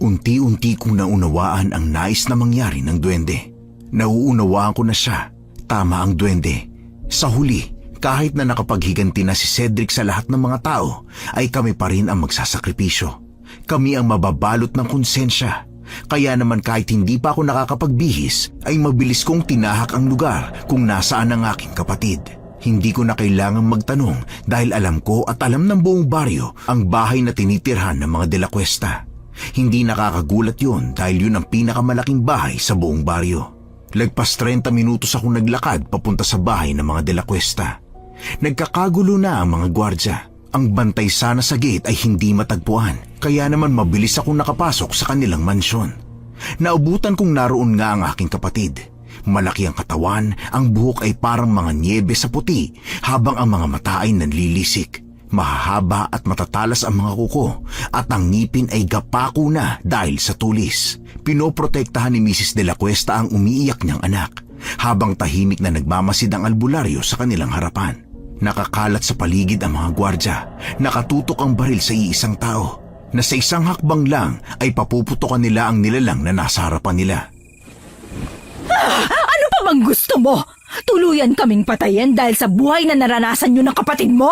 Unti-unti kong naunawaan ang nais na mangyari ng duwende. Nauunawaan ko na siya. Tama ang duwende. Sa huli, kahit na nakapaghiganti na si Cedric sa lahat ng mga tao, ay kami pa rin ang magsasakripisyo. Kami ang mababalot ng konsensya. Kaya naman kahit hindi pa ako nakakapagbihis, ay mabilis kong tinahak ang lugar kung nasaan ang aking kapatid. Hindi ko na kailangang magtanong dahil alam ko at alam ng buong baryo ang bahay na tinitirhan ng mga De La Cuesta. Hindi nakakagulat yun dahil yun ang pinakamalaking bahay sa buong baryo. Lagpas 30 minutos akong naglakad papunta sa bahay ng mga De La Cuesta. Nagkakagulo na ang mga gwardya. Ang bantay sana sa gate ay hindi matagpuan, kaya naman mabilis akong nakapasok sa kanilang mansyon. Naubutan kong naroon nga ang aking kapatid. Malaki ang katawan, ang buhok ay parang mga nyebe sa puti, habang ang mga mata ay nanlilisik. Mahahaba at matatalas ang mga kuko, at ang ngipin ay gapako na dahil sa tulis. Pinoprotektahan ni Mrs. de la Cuesta ang umiiyak niyang anak, habang tahimik na nagmamasid ang albularyo sa kanilang harapan. Nakakalat sa paligid ang mga gwardya, nakatutok ang baril sa iisang tao, na sa isang hakbang lang ay papuputukan nila ang nilalang na nasa harapan nila. Ano pa bang gusto mo? Tuluyan kaming patayin dahil sa buhay na naranasan nyo ng kapatid mo?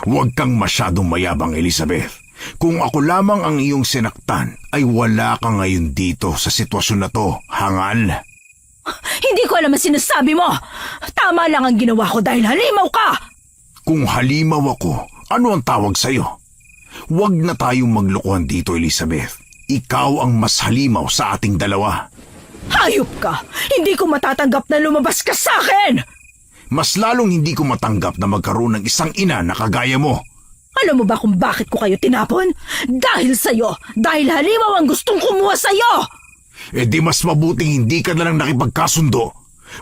Huwag kang masyadong mayabang, Elizabeth. Kung ako lamang ang iyong sinaktan, ay wala ka ngayon dito sa sitwasyon na to, hangal. Hindi ko alam ang sinasabi mo. Tama lang ang ginawa ko dahil halimaw ka. Kung halimaw ako, ano ang tawag sa'yo? Huwag na tayong maglokohan dito, Elizabeth. Ikaw ang mas halimaw sa ating dalawa. Hayop ka! Hindi ko matatanggap na lumabas ka sa akin! Mas lalong hindi ko matanggap na magkaroon ng isang ina na kagaya mo. Alam mo ba kung bakit ko kayo tinapon? Dahil sa'yo! Dahil halimaw ang gustong kumuha sa'yo! E di mas mabuting hindi ka nalang nakipagkasundo.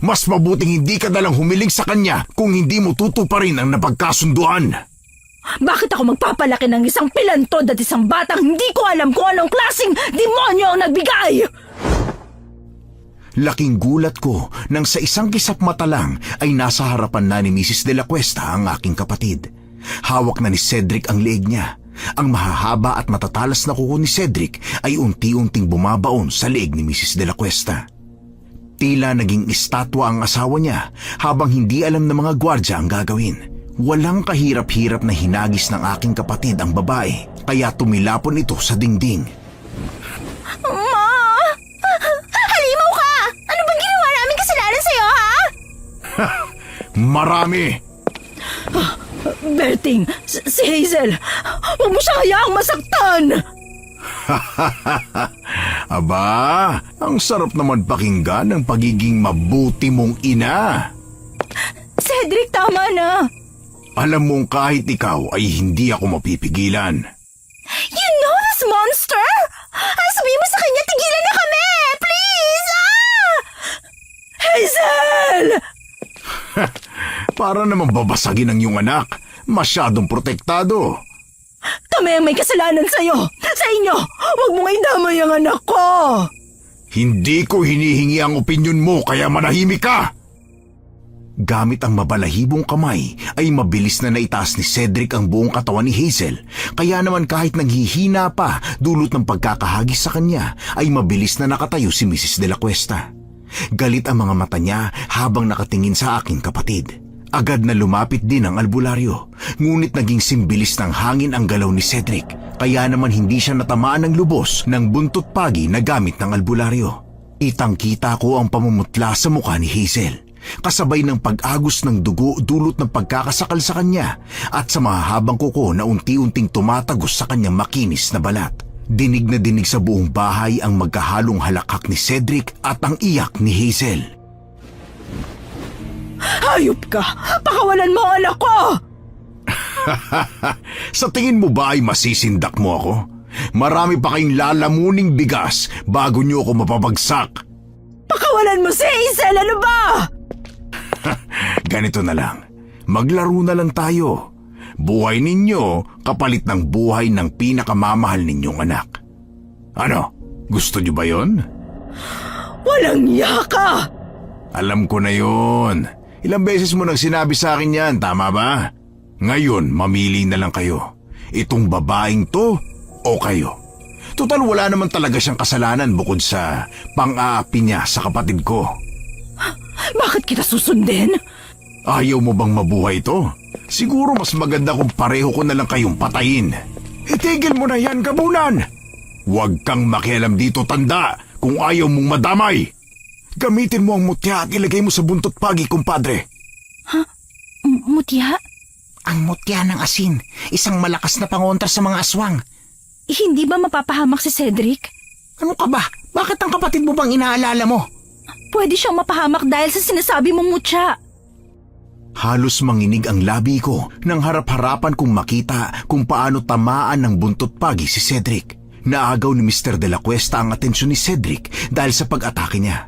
Mas mabuting hindi ka nalang humiling sa kanya kung hindi mo tutuparin ang napagkasunduan. Bakit ako magpapalaki ng isang pilantod at isang batang hindi ko alam kung anong klaseng demonyo ang nagbigay? Laking gulat ko nang sa isang kisap mata lang ay nasa harapan na ni Mrs. de la Cuesta ang aking kapatid. Hawak na ni Cedric ang leeg niya. Ang mahahaba at matatalas na kuko ni Cedric ay unti-unting bumabaon sa leeg ni Mrs. de la Cuesta. Tila naging estatwa ang asawa niya habang hindi alam ng mga gwardya ang gagawin. Walang kahirap-hirap na hinagis ng aking kapatid ang babae, kaya tumilapon ito sa dingding. Ma! Halimaw ka! Ano bang ginawa namin kasalanan sa'yo, ha? Marami! Berting, si Hazel, huwag mo siya hayaang masaktan! Aba, ang sarap naman pakinggan ng pagiging mabuti mong ina. Cedric, tama na! Alam mong kahit ikaw ay hindi ako mapipigilan. You know this monster? Ay, sabihin mo sa kanya, tigilan na kami! Please! Ah! Hazel! Para naman babasagin ang iyong anak. Masyadong protektado. Kami ang may kasalanan sa'yo! Sa inyo! Huwag mong idamay ang anak ko! Hindi ko hinihingi ang opinyon mo kaya manahimik ka! Gamit ang mabalahibong kamay ay mabilis na naitaas ni Cedric ang buong katawan ni Hazel. Kaya naman kahit nanghihina pa dulot ng pagkakahagis sa kanya ay mabilis na nakatayo si Mrs. de la Cuesta. Galit ang mga mata niya habang nakatingin sa aking kapatid. Agad na lumapit din ang albularyo, ngunit naging simbilis ng hangin ang galaw ni Cedric, kaya naman hindi siya natamaan ng lubos ng buntot pagi na gamit ng albularyo. Kitang-kita ko ang pamumutla sa mukha ni Hazel, kasabay ng pag-agos ng dugo dulot ng pagkakasakal sa kanya at sa mahahabang kuko na unti-unting tumatagos sa kanyang makinis na balat. Dinig na dinig sa buong bahay ang magkahalong halakhak ni Cedric at ang iyak ni Hazel. Hayop ka! Pakawalan mo ang anak ko! Sa tingin mo ba ay masisindak mo ako? Marami pa kayong lalamuning bigas bago niyo ako mapabagsak. Pakawalan mo si Hazel! Ano ba? Ganito na lang. Maglaro na lang tayo. Buhay ninyo kapalit ng buhay ng pinakamamahal ninyong anak. Ano? Gusto niyo ba yon? Walang iya ka! Alam ko na yon. Ilang beses mo nang sinabi sa akin yan, tama ba? Ngayon, mamili na lang kayo. Itong babaeng to o kayo. Total wala naman talaga siyang kasalanan bukod sa pang-aapi niya sa kapatid ko. Bakit kita susundin? Ayaw mo bang mabuhay to? Siguro mas maganda kung pareho ko na lang kayong patayin. Itigil mo na yan, Gabunan! Huwag kang makialam dito, tanda, kung ayaw mong madamay. Gamitin mo ang mutya at ilagay mo sa buntot pagi, kumpadre. Mutya? Ang mutya ng asin, isang malakas na pangontra sa mga aswang. Hindi ba mapapahamak si Cedric? Ano ka ba? Bakit ang kapatid mo bang inaalala mo? Pwede siyang mapahamak dahil sa sinasabi mong mutya. Halos manginig ang labi ko nang harap-harapan kong makita kung paano tamaan ng buntot pagi si Cedric. Naagaw ni Mr. De La Cuesta ang atensyon ni Cedric dahil sa pag-atake niya.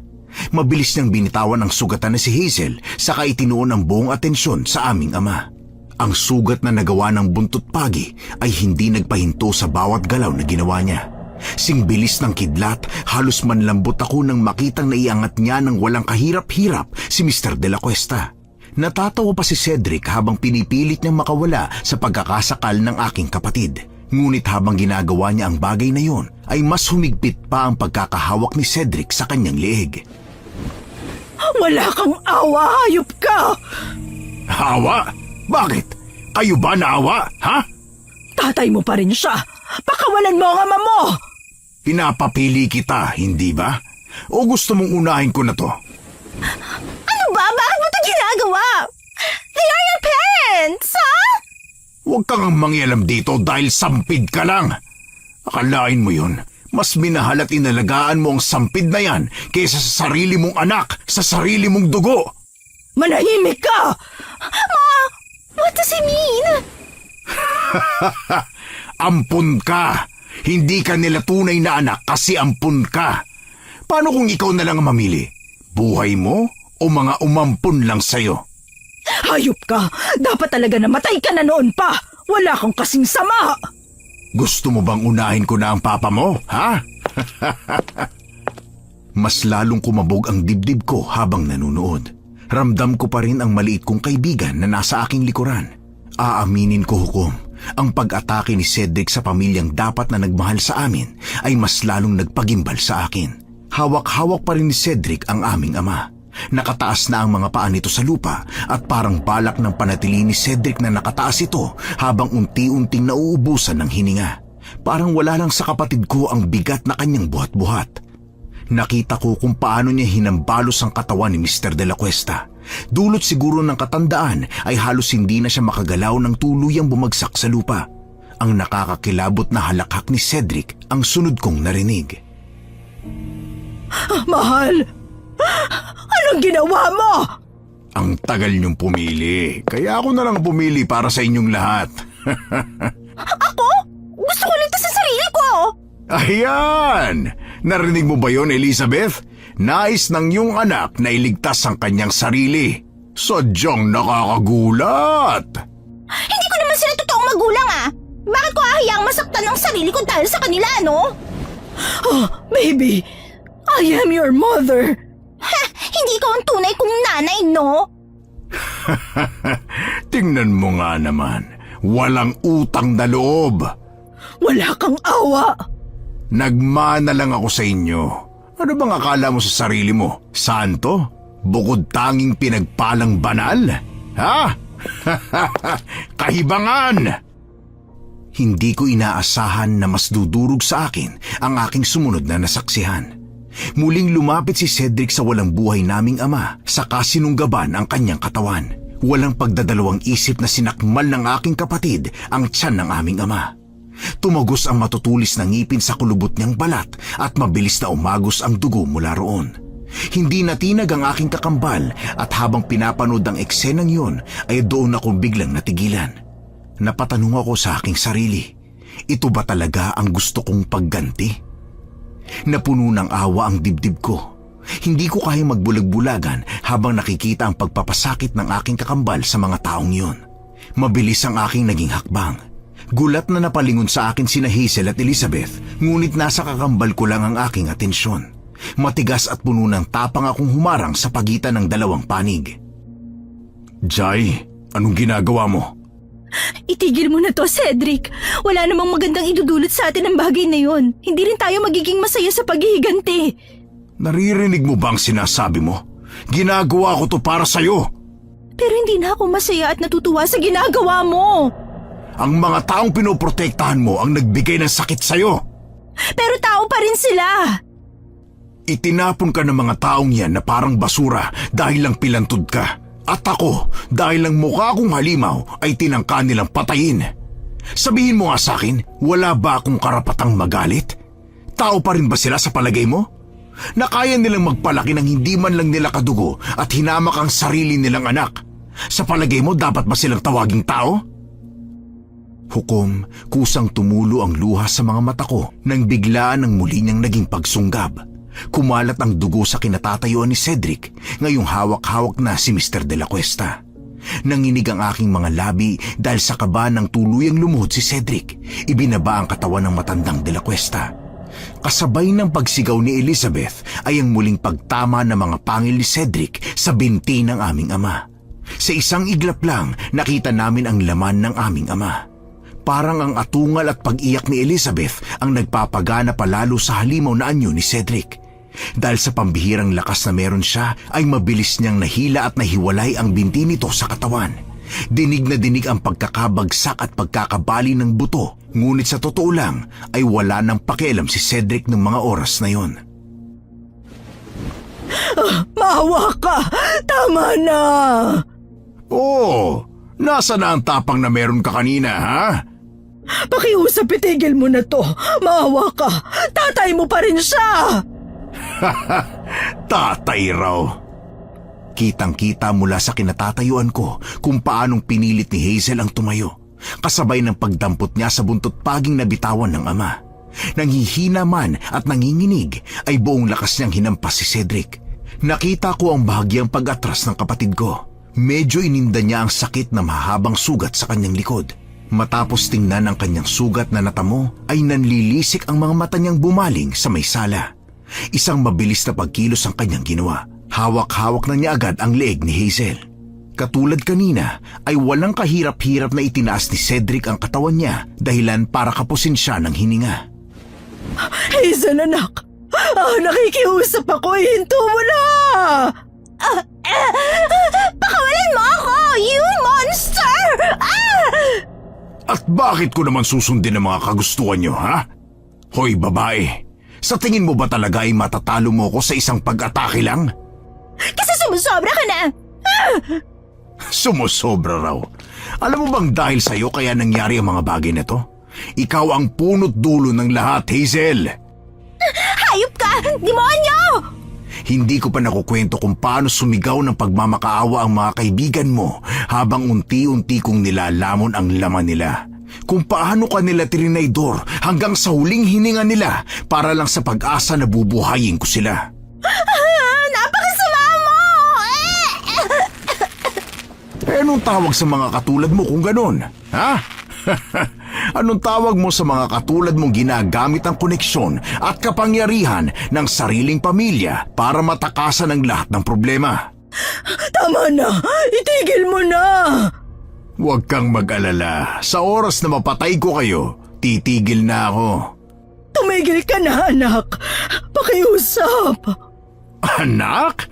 Mabilis niyang binitawan ang sugatan na si Hazel saka itinuon ang buong atensyon sa aming ama. Ang sugat na nagawa ng buntot pagi ay hindi nagpahinto sa bawat galaw na ginawa niya. Singbilis ng kidlat, halos manlambot ako nang makitang naiangat niya ng walang kahirap-hirap si Mr. De La Cuesta. Natatawa pa si Cedric habang pinipilit niyang makawala sa pagkakasakal ng aking kapatid. Ngunit habang ginagawa niya ang bagay na yon, ay mas humigpit pa ang pagkakahawak ni Cedric sa kanyang leeg. Wala kang awa, hayop ka! Hawa? Bakit? Kayo ba naawa, ha? Tatay mo pa rin siya. Pakawalan mo ang ama mo! Pinapapili kita, hindi ba? O gusto mong unahin ko na to? Ano ba? Bakit mo ito ginagawa? They are your parents, ha? Huwag kang mangialam dito dahil sampid ka lang. Akalain mo yun, mas minahal at inalagaan mo ang sampid na yan kaysa sa sarili mong anak, sa sarili mong dugo. Manahimik ka! What does he mean? Ampun ka. Hindi ka nila tunay na anak kasi ampun ka. Paano kung ikaw na lang ang mamili? Buhay mo o mga umampun lang sa'yo? Hayop ka! Dapat talaga namatay ka na noon pa! Wala kang kasing sama! Gusto mo bang unahin ko na ang papa mo, ha? Mas lalong kumabog ang dibdib ko habang nanunood. Ramdam ko pa rin ang maliit kong kaibigan na nasa aking likuran. Aaminin ko, hukom, ang pag-atake ni Cedric sa pamilyang dapat na nagmahal sa amin ay mas lalong nagpagimbal sa akin. Hawak-hawak pa rin ni Cedric ang aming ama. Nakataas na ang mga paa nito sa lupa at parang balak ng panatili ni Cedric na nakataas ito habang unti-unting nauubusan ng hininga. Parang wala lang sa kapatid ko ang bigat na kanyang buhat-buhat. Nakita ko kung paano niya hinambalos ang katawan ni Mr. De La Cuesta. Dulot siguro ng katandaan ay halos hindi na siya makagalaw ng tuluyang bumagsak sa lupa. Ang nakakakilabot na halakhak ni Cedric ang sunod kong narinig. Mahal! Anong ginawa mo? Ang tagal niyong pumili, kaya ako na lang pumili para sa inyong lahat. Ako? Gusto ko lang ito sa sarili ko! Ayan! Narinig mo ba yon, Elizabeth? Nais ng iyong anak na iligtas ang kanyang sarili. Sadyang nakakagulat! Hindi ko naman sila totoong magulang, ah! Bakit ko ahiyang masaktan ng sarili ko dahil sa kanila, no? Oh, baby, I am your mother. Ha! Hindi ikaw ang tunay kong nanay, no? Tingnan mo nga naman, walang utang na loob. Wala kang awa. Nagmana lang ako sa inyo. Ano bang akala mo sa sarili mo? Santo? Bukod tanging pinagpalang banal? Ha? Kahibangan! Hindi ko inaasahan na mas dudurog sa akin ang aking sumunod na nasaksihan. Muling lumapit si Cedric sa walang buhay naming ama saka sinunggaban ang kanyang katawan. Walang pagdadalawang isip na sinakmal ng aking kapatid ang tiyan ng aming ama. Tumagos ang matutulis na ngipin sa kulubot niyang balat at mabilis na umagos ang dugo mula roon. Hindi natinag ang aking kakambal at habang pinapanood ang eksenang yun ay doon ako biglang natigilan. Napatanong ako sa aking sarili, ito ba talaga ang gusto kong pagganti? Napuno ng awa ang dibdib ko. Hindi ko kayang magbulag-bulagan habang nakikita ang pagpapasakit ng aking kakambal sa mga taong yun. Mabilis ang aking naging hakbang. Gulat na napalingon sa akin sina Hazel at Elizabeth, ngunit nasa kakambal ko lang ang aking atensyon. Matigas at puno ng tapang akong humarang sa pagitan ng dalawang panig. Jai, anong ginagawa mo? Itigil mo na to, Cedric. Wala namang magandang idudulot sa atin ang bagay na yon. Hindi rin tayo magiging masaya sa paghihiganti. Naririnig mo bang sinasabi mo? Ginagawa ko to para sa'yo. Pero hindi na ako masaya at natutuwa sa ginagawa mo. Ang mga taong pinoprotektahan mo ang nagbigay ng sakit sa'yo. Pero tao pa rin sila. Itinapon ka ng mga taong yan na parang basura dahil lang pilantod ka. At ako, dahil lang mukha kong halimaw, ay tinangka nilang patayin. Sabihin mo nga sa akin, wala ba akong karapatang magalit? Tao pa rin ba sila sa palagay mo? Na kaya nilang magpalaki ng hindi man lang nila kadugo at hinamak ang sarili nilang anak. Sa palagay mo, dapat ba silang tawaging tao? Hukom, kusang tumulo ang luha sa mga mata ko nang biglaan ang muli niyang naging pagsunggab. Kumalat ang dugo sa kinatatayuan ni Cedric, ngayong hawak-hawak na si Mr. De La Cuesta. Nanginig ang aking mga labi dahil sa kaba ng tuluyang lumuhod si Cedric. Ibinaba ang katawan ng matandang De La Cuesta. Kasabay ng pagsigaw ni Elizabeth ay ang muling pagtama ng mga pangil ni Cedric sa binti ng aming ama. Sa isang iglap lang, nakita namin ang laman ng aming ama. Parang ang atungal at pag-iyak ni Elizabeth ang nagpapagana palalo sa halimaw na anyo ni Cedric. Dahil sa pambihirang lakas na meron siya, ay mabilis niyang nahila at nahiwalay ang binti nito sa katawan. Dinig na dinig ang pagkakabagsak at pagkakabali ng buto, ngunit sa totoo lang ay wala nang pakialam si Cedric ng mga oras na yon. Maawa ka! Tama na! Oh, nasa na ang tapang na meron ka kanina, ha? Pakiusap, itigil mo na to. Maawa ka. Tatay mo pa rin siya. Tatay raw. Kitang-kita mula sa kinatatayuan ko kung paanong pinilit ni Hazel ang tumayo, kasabay ng pagdampot niya sa buntot paging nabitawan ng ama. Nanghihina man at nanginginig ay buong lakas niyang hinampas si Cedric. Nakita ko ang bahagyang pag-atras ng kapatid ko. Medyo ininda niya ang sakit na mahabang sugat sa kanyang likod. Matapos tingnan ang kanyang sugat na natamo, ay nanlilisik ang mga mata niyang bumaling sa may sala. Isang mabilis na pagkilos ang kanyang ginawa. Hawak-hawak na niya agad ang leeg ni Hazel. Katulad kanina, ay walang kahirap-hirap na itinaas ni Cedric ang katawan niya dahilan para kapusin siya ng hininga. Hazel, anak. Nakikiusap ako. Ihinto mo na! Pakawalan mo ako! You monster! At bakit ko naman susundin ang mga kagustuhan niyo, ha? Hoy, babae, sa tingin mo ba talaga ay matatalo mo ko sa isang pag-atake lang? Kasi sumusobra ka na! Sumusobra raw. Alam mo bang dahil sa'yo kaya nangyari ang mga bagay na to? Ikaw ang punot dulo ng lahat, Hazel! Hayop ka! Demonyo! Hindi ko pa nakukwento kung paano sumigaw ng pagmamakaawa ang mga kaibigan mo habang unti-unti kong nilalamon ang laman nila. Kung paano ka nila trinidor hanggang sa huling hininga nila para lang sa pag-asa na bubuhayin ko sila. Napakasama mo! Anong tawag sa mga katulad mo kung ganun? Ha? Anong tawag mo sa mga katulad mong ginagamit ang koneksyon at kapangyarihan ng sariling pamilya para matakasan ang lahat ng problema? Tama na! Itigil mo na! Huwag kang mag-alala. Sa oras na mapatay ko kayo, titigil na ako. Tumigil ka na, anak. Pakiusap. Anak?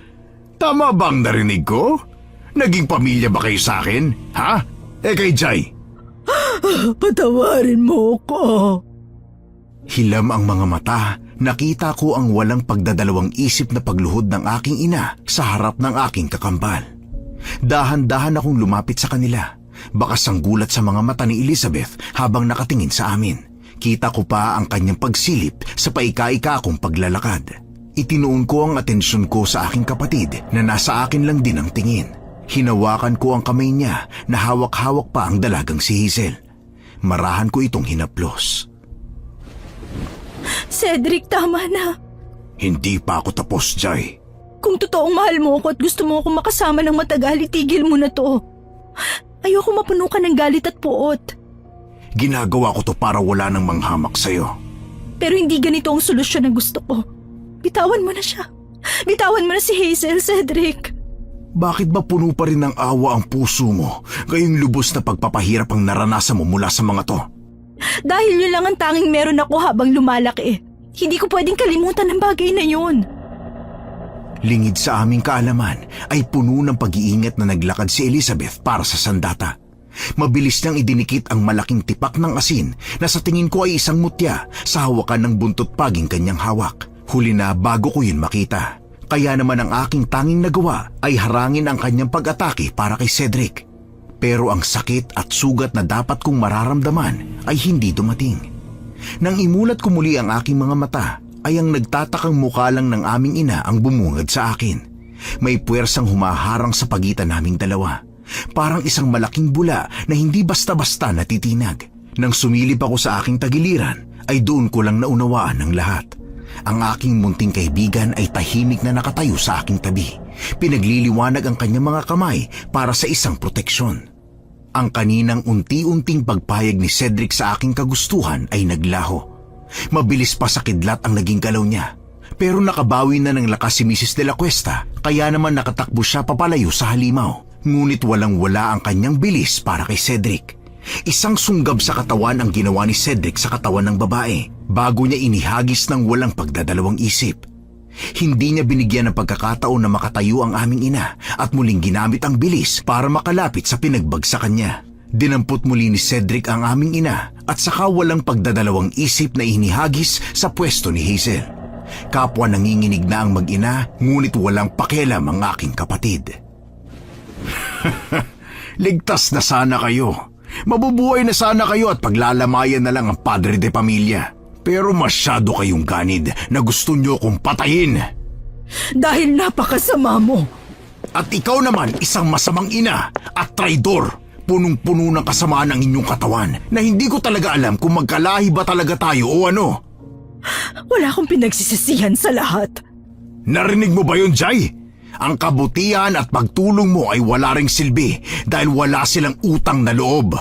Tama bang narinig ko? Naging pamilya ba kayo sa akin? Ha? Kay Jai? Patawarin mo ko. Hilam ang mga mata. Nakita ko ang walang pagdadalawang isip na pagluhod ng aking ina sa harap ng aking kakambal. Dahan-dahan akong lumapit sa kanila. Bakas ang gulat sa mga mata ni Elizabeth habang nakatingin sa amin. Kita ko pa ang kanyang pagsilip sa paika-ika kong paglalakad. Itinuon ko ang atensyon ko sa aking kapatid na nasa akin lang din ang tingin. Hinawakan ko ang kamay niya na hawak-hawak pa ang dalagang si Hazel. Marahan ko itong hinaplos. Cedric, tama na. Hindi pa ako tapos, Jai. Kung totoong mahal mo ako at gusto mo akong makasama ng matagal, itigil mo na to. Ayoko mapuno ka ng galit at puot. Ginagawa ko to para wala nang manghamak sa'yo. Pero hindi ganito ang solusyon na gusto ko. Bitawan mo na siya. Bitawan mo na si Hazel, Cedric. Bakit ba puno pa rin ng awa ang puso mo, gayong lubos na pagpapahirap ang naranasan mo mula sa mga to? Dahil yun lang ang tanging meron ako habang lumalaki. Hindi ko pwedeng kalimutan ang bagay na yun. Lingid sa aming kaalaman ay puno ng pag-iingat na naglakad si Elizabeth para sa sandata. Mabilis niyang idinikit ang malaking tipak ng asin na sa tingin ko ay isang mutya sa hawakan ng buntot paging kanyang hawak. Huli na bago ko yun makita. Kaya naman ang aking tanging nagawa ay harangin ang kanyang pag-atake para kay Cedric. Pero ang sakit at sugat na dapat kong mararamdaman ay hindi dumating. Nang imulat ko muli ang aking mga mata, ay ang nagtatakang mukha lang ng aming ina ang bumungad sa akin. May puwersang humaharang sa pagitan naming dalawa. Parang isang malaking bula na hindi basta-basta natitinag. Nang sumilip ako sa aking tagiliran, ay doon ko lang naunawaan ang lahat. Ang aking munting kaibigan ay tahimik na nakatayo sa aking tabi. Pinagliliwanag ang kanyang mga kamay para sa isang proteksyon. Ang kaninang unti-unting pagpayag ni Cedric sa aking kagustuhan ay naglaho. Mabilis pa sa kidlat ang naging galaw niya. Pero nakabawi na ng lakas si Mrs. de la Cuesta, kaya naman nakatakbo siya papalayo sa halimaw. Ngunit walang-wala ang kanyang bilis para kay Cedric. Isang sunggab sa katawan ang ginawa ni Cedric sa katawan ng babae bago niya inihagis ng walang pagdadalawang isip. Hindi niya binigyan ng pagkakataon na makatayo ang aming ina at muling ginamit ang bilis para makalapit sa pinagbagsakan niya. Dinampot muli ni Cedric ang aming ina at saka walang pagdadalawang isip na inihagis sa pwesto ni Hazel. Kapwa nanginginig na ang mag-ina, ngunit walang pakialam ang aking kapatid. Ligtas na sana kayo. Mabubuhay na sana kayo at paglalamayan na lang ang padre de pamilya. Pero masyado kayong ganid na gusto nyo kong patayin. Dahil napakasama mo. At ikaw naman isang masamang ina at traidor. Punong-puno ng kasamaan ang inyong katawan na hindi ko talaga alam kung magkalahi ba talaga tayo o ano. Wala akong pinagsisisihan sa lahat. Narinig mo ba yun, Jai? Ang kabutihan at pagtulong mo ay wala ring silbi dahil wala silang utang na loob.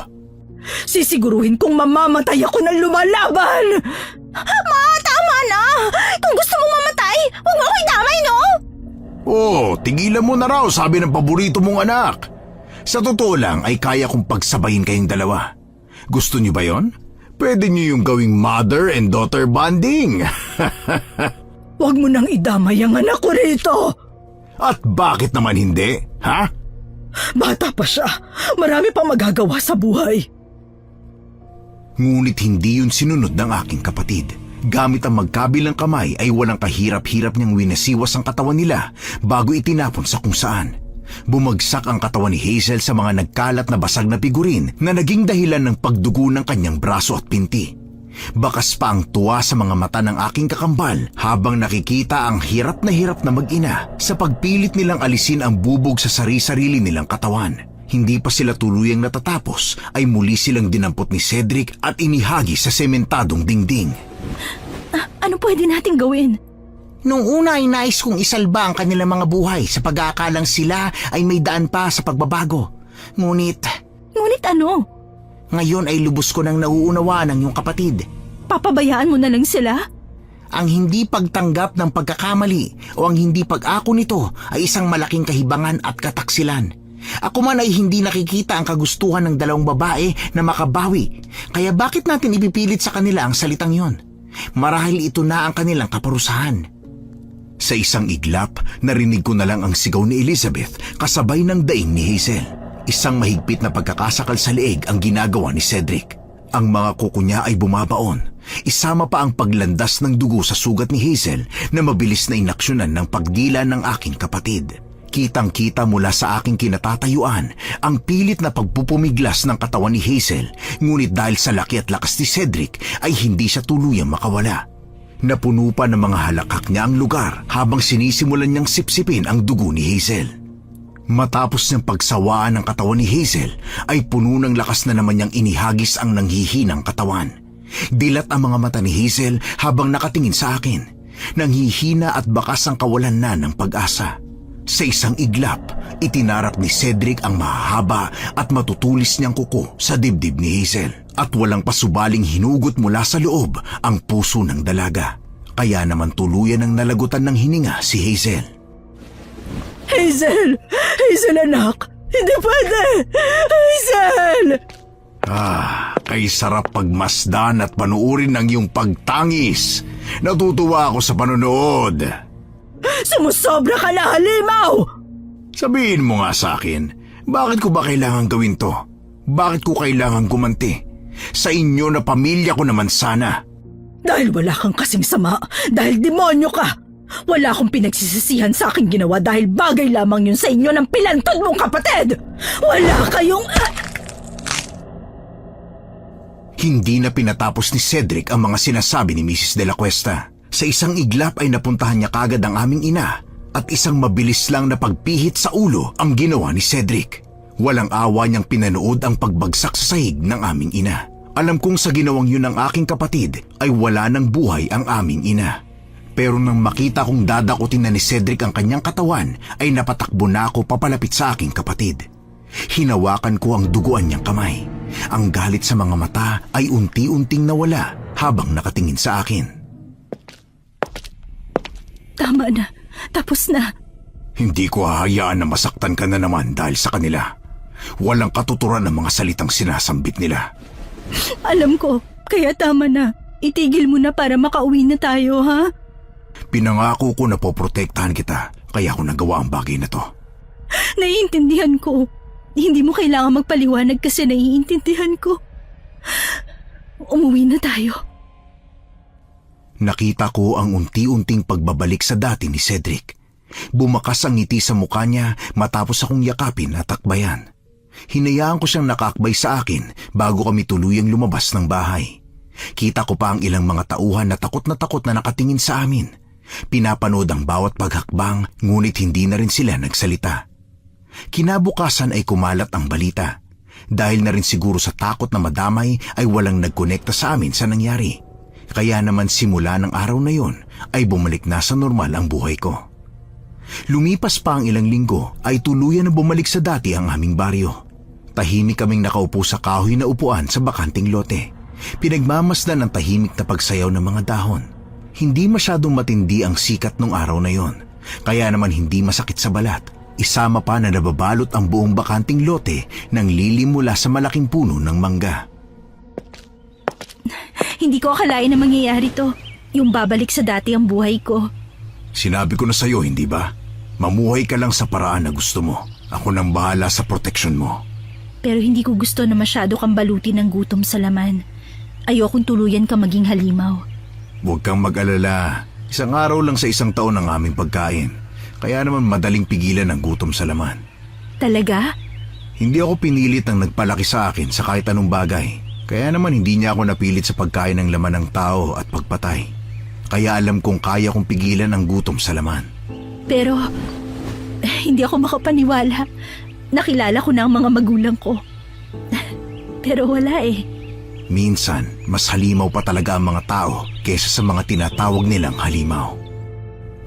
Sisiguruhin kong mamamatay ako ng lumalaban! Ma, tama na! Kung gusto mong mamatay, huwag mo ako idamay, no? Oh, tigilan mo na raw, sabi ng paborito mong anak. Sa totoo lang ay kaya kong pagsabayin kayong dalawa. Gusto niyo ba yon? Pwede niyo yung gawing mother and daughter bonding. Huwag mo nang idamay ang anak ko rito! At bakit naman hindi, ha? Bata pa siya. Marami pang magagawa sa buhay. Ngunit hindi yun sinunod ng aking kapatid. Gamit ang magkabilang kamay ay walang kahirap-hirap niyang winasiwas ang katawan nila bago itinapon sa kung saan. Bumagsak ang katawan ni Hazel sa mga nagkalat na basag na figurin na naging dahilan ng pagdugo ng kanyang braso at pinti. Bakas pa ang tuwa sa mga mata ng aking kakambal habang nakikita ang hirap na mag-ina sa pagpilit nilang alisin ang bubog sa sari-sarili nilang katawan. Hindi pa sila tuluyang natatapos ay muli silang dinampot ni Cedric at inihagi sa sementadong dingding. Ano pwede nating gawin? Nung una ay nais kong isalba ang kanilang mga buhay sa pag-aakalang sila ay may daan pa sa pagbabago. Ngunit Ano? ngayon ay lubos ko nang nauunawaan ang iyong kapatid. Papabayaan mo na lang sila? Ang hindi pagtanggap ng pagkakamali o ang hindi pag-ako nito ay isang malaking kahibangan at kataksilan. Ako man ay hindi nakikita ang kagustuhan ng dalawang babae na makabawi, kaya bakit natin ipipilit sa kanila ang salitang yon? Marahil ito na ang kanilang kaparusahan. Sa isang iglap, narinig ko na lang ang sigaw ni Elizabeth kasabay ng daing ni Hazel. Isang mahigpit na pagkakasakal sa leeg ang ginagawa ni Cedric. Ang mga kuko niya ay bumabaon. Isama pa ang paglandas ng dugo sa sugat ni Hazel na mabilis na inaksyonan ng pagdila ng aking kapatid. Kitang-kita mula sa aking kinatatayuan ang pilit na pagpupumiglas ng katawan ni Hazel, ngunit dahil sa laki at lakas ni Cedric ay hindi siya tuluyang makawala. Napuno pa ng mga halakak niya ang lugar habang sinisimulan niyang sipsipin ang dugo ni Hazel. Matapos niyang pagsawaan ng katawan ni Hazel, ay puno ng lakas na naman niyang inihagis ang nanghihinang katawan. Dilat ang mga mata ni Hazel habang nakatingin sa akin. Nanghihina at bakas ang kawalan na ng pag-asa. Sa isang iglap, itinarap ni Cedric ang mahahaba at matutulis niyang kuko sa dibdib ni Hazel. At walang pasubaling hinugot mula sa loob ang puso ng dalaga. Kaya naman tuluyan ang nalagutan ng hininga si Hazel. Hazel! Hazel, anak! Hindi pwede! Hazel! Kay sarap pagmasdan at panuurin ng iyong pagtangis. Natutuwa ako sa panonood. Sumusobra ka na, halimaw! Sabihin mo nga sa akin, bakit ko ba kailangan gawin to? Bakit ko kailangan gumanti? Sa inyo na pamilya ko naman sana. Dahil wala kang kasing sama, dahil demonyo ka! Wala akong pinagsisisihan sa aking ginawa dahil bagay lamang yun sa inyo ng pilantod mong kapatid! Wala kayong... Hindi na pinatapos ni Cedric ang mga sinasabi ni Mrs. de la Cuesta. Sa isang iglap ay napuntahan niya kagad ang aming ina at isang mabilis lang na pagpihit sa ulo ang ginawa ni Cedric. Walang awa niyang pinanood ang pagbagsak sa sahig ng aming ina. Alam kong sa ginawang yun ng aking kapatid ay wala ng buhay ang aming ina. Pero nang makita kong dadakutin na ni Cedric ang kanyang katawan, ay napatakbo na ako papalapit sa aking kapatid. Hinawakan ko ang duguan niyang kamay. Ang galit sa mga mata ay unti-unting nawala habang nakatingin sa akin. Tama na. Tapos na. Hindi ko hahayaan na masaktan ka na naman dahil sa kanila. Walang katuturan ng mga salitang sinasambit nila. Alam ko. Kaya tama na. Itigil mo na para makauwi na tayo, ha? Pinangako ko na poprotektahan kita, kaya ako nagawa ang bagay na to. Naiintindihan ko. Hindi mo kailangan magpaliwanag kasi naiintindihan ko. Umuwi na tayo. Nakita ko ang unti-unting pagbabalik sa dati ni Cedric. Bumakas ang ngiti sa mukha niya matapos akong yakapin at takbayan. Hinayaan ko siyang nakaakbay sa akin bago kami tuluyang lumabas ng bahay. Kita ko pa ang ilang mga tauhan na takot na nakatingin sa amin. Pinapanood ang bawat paghakbang ngunit hindi na rin sila nagsalita. Kinabukasan ay kumalat ang balita. Dahil na rin siguro sa takot na madamay ay walang nagkonekta sa amin sa nangyari. Kaya naman simula ng araw na yon ay bumalik na sa normal ang buhay ko. Lumipas pa ang ilang linggo ay tuluyan na bumalik sa dati ang aming baryo. Tahimik kaming nakaupo sa kahoy na upuan sa bakanting lote. Pinagmamasdan ang tahimik na pagsayaw ng mga dahon. Hindi masyadong matindi ang sikat nung araw na yon, kaya naman hindi masakit sa balat. Isama pa na nababalot ang buong bakanting lote ng lilim mula sa malaking puno ng mangga. Hindi ko akalain na mangyayari to. Yung babalik sa dati ang buhay ko. Sinabi ko na sa'yo, hindi ba? Mamuhay ka lang sa paraan na gusto mo. Ako nang bahala sa proteksyon mo. Pero hindi ko gusto na masyado kang balutin ng gutom sa laman. Ayokong tuluyan ka maging halimaw. Huwag kang mag-alala. Isang araw lang sa isang taon ang aming pagkain. Kaya naman madaling pigilan ang gutom sa laman. Talaga? Hindi ako pinilit ng nagpalaki sa akin sa kahit anong bagay. Kaya naman hindi niya ako napilit sa pagkain ng laman ng tao at pagpatay. Kaya alam kong kaya kong pigilan ang gutom sa laman. Pero, hindi ako makapaniwala. Nakilala ko na ang mga magulang ko. Pero wala eh. Minsan, mas halimaw pa talaga ang mga tao kaysa sa mga tinatawag nilang halimaw.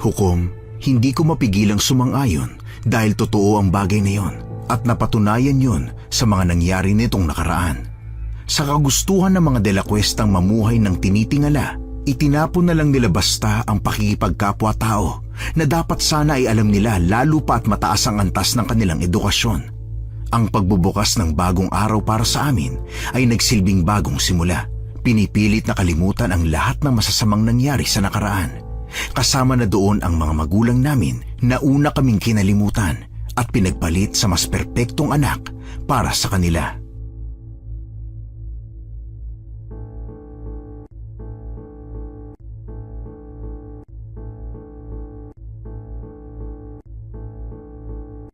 Hukom, hindi ko mapigilang sumang-ayon dahil totoo ang bagay na yon at napatunayan yon sa mga nangyari nitong nakaraan. Sa kagustuhan ng mga delakwestang mamuhay ng tinitingala, itinapon na lang nila basta ang pakikipagkapwa-tao na dapat sana ay alam nila lalo pa at mataas ang antas ng kanilang edukasyon. Ang pagbubukas ng bagong araw para sa amin ay nagsilbing bagong simula. Pinipilit na kalimutan ang lahat ng masasamang nangyari sa nakaraan. Kasama na doon ang mga magulang namin na una kaming kinalimutan at pinagpalit sa mas perpektong anak para sa kanila.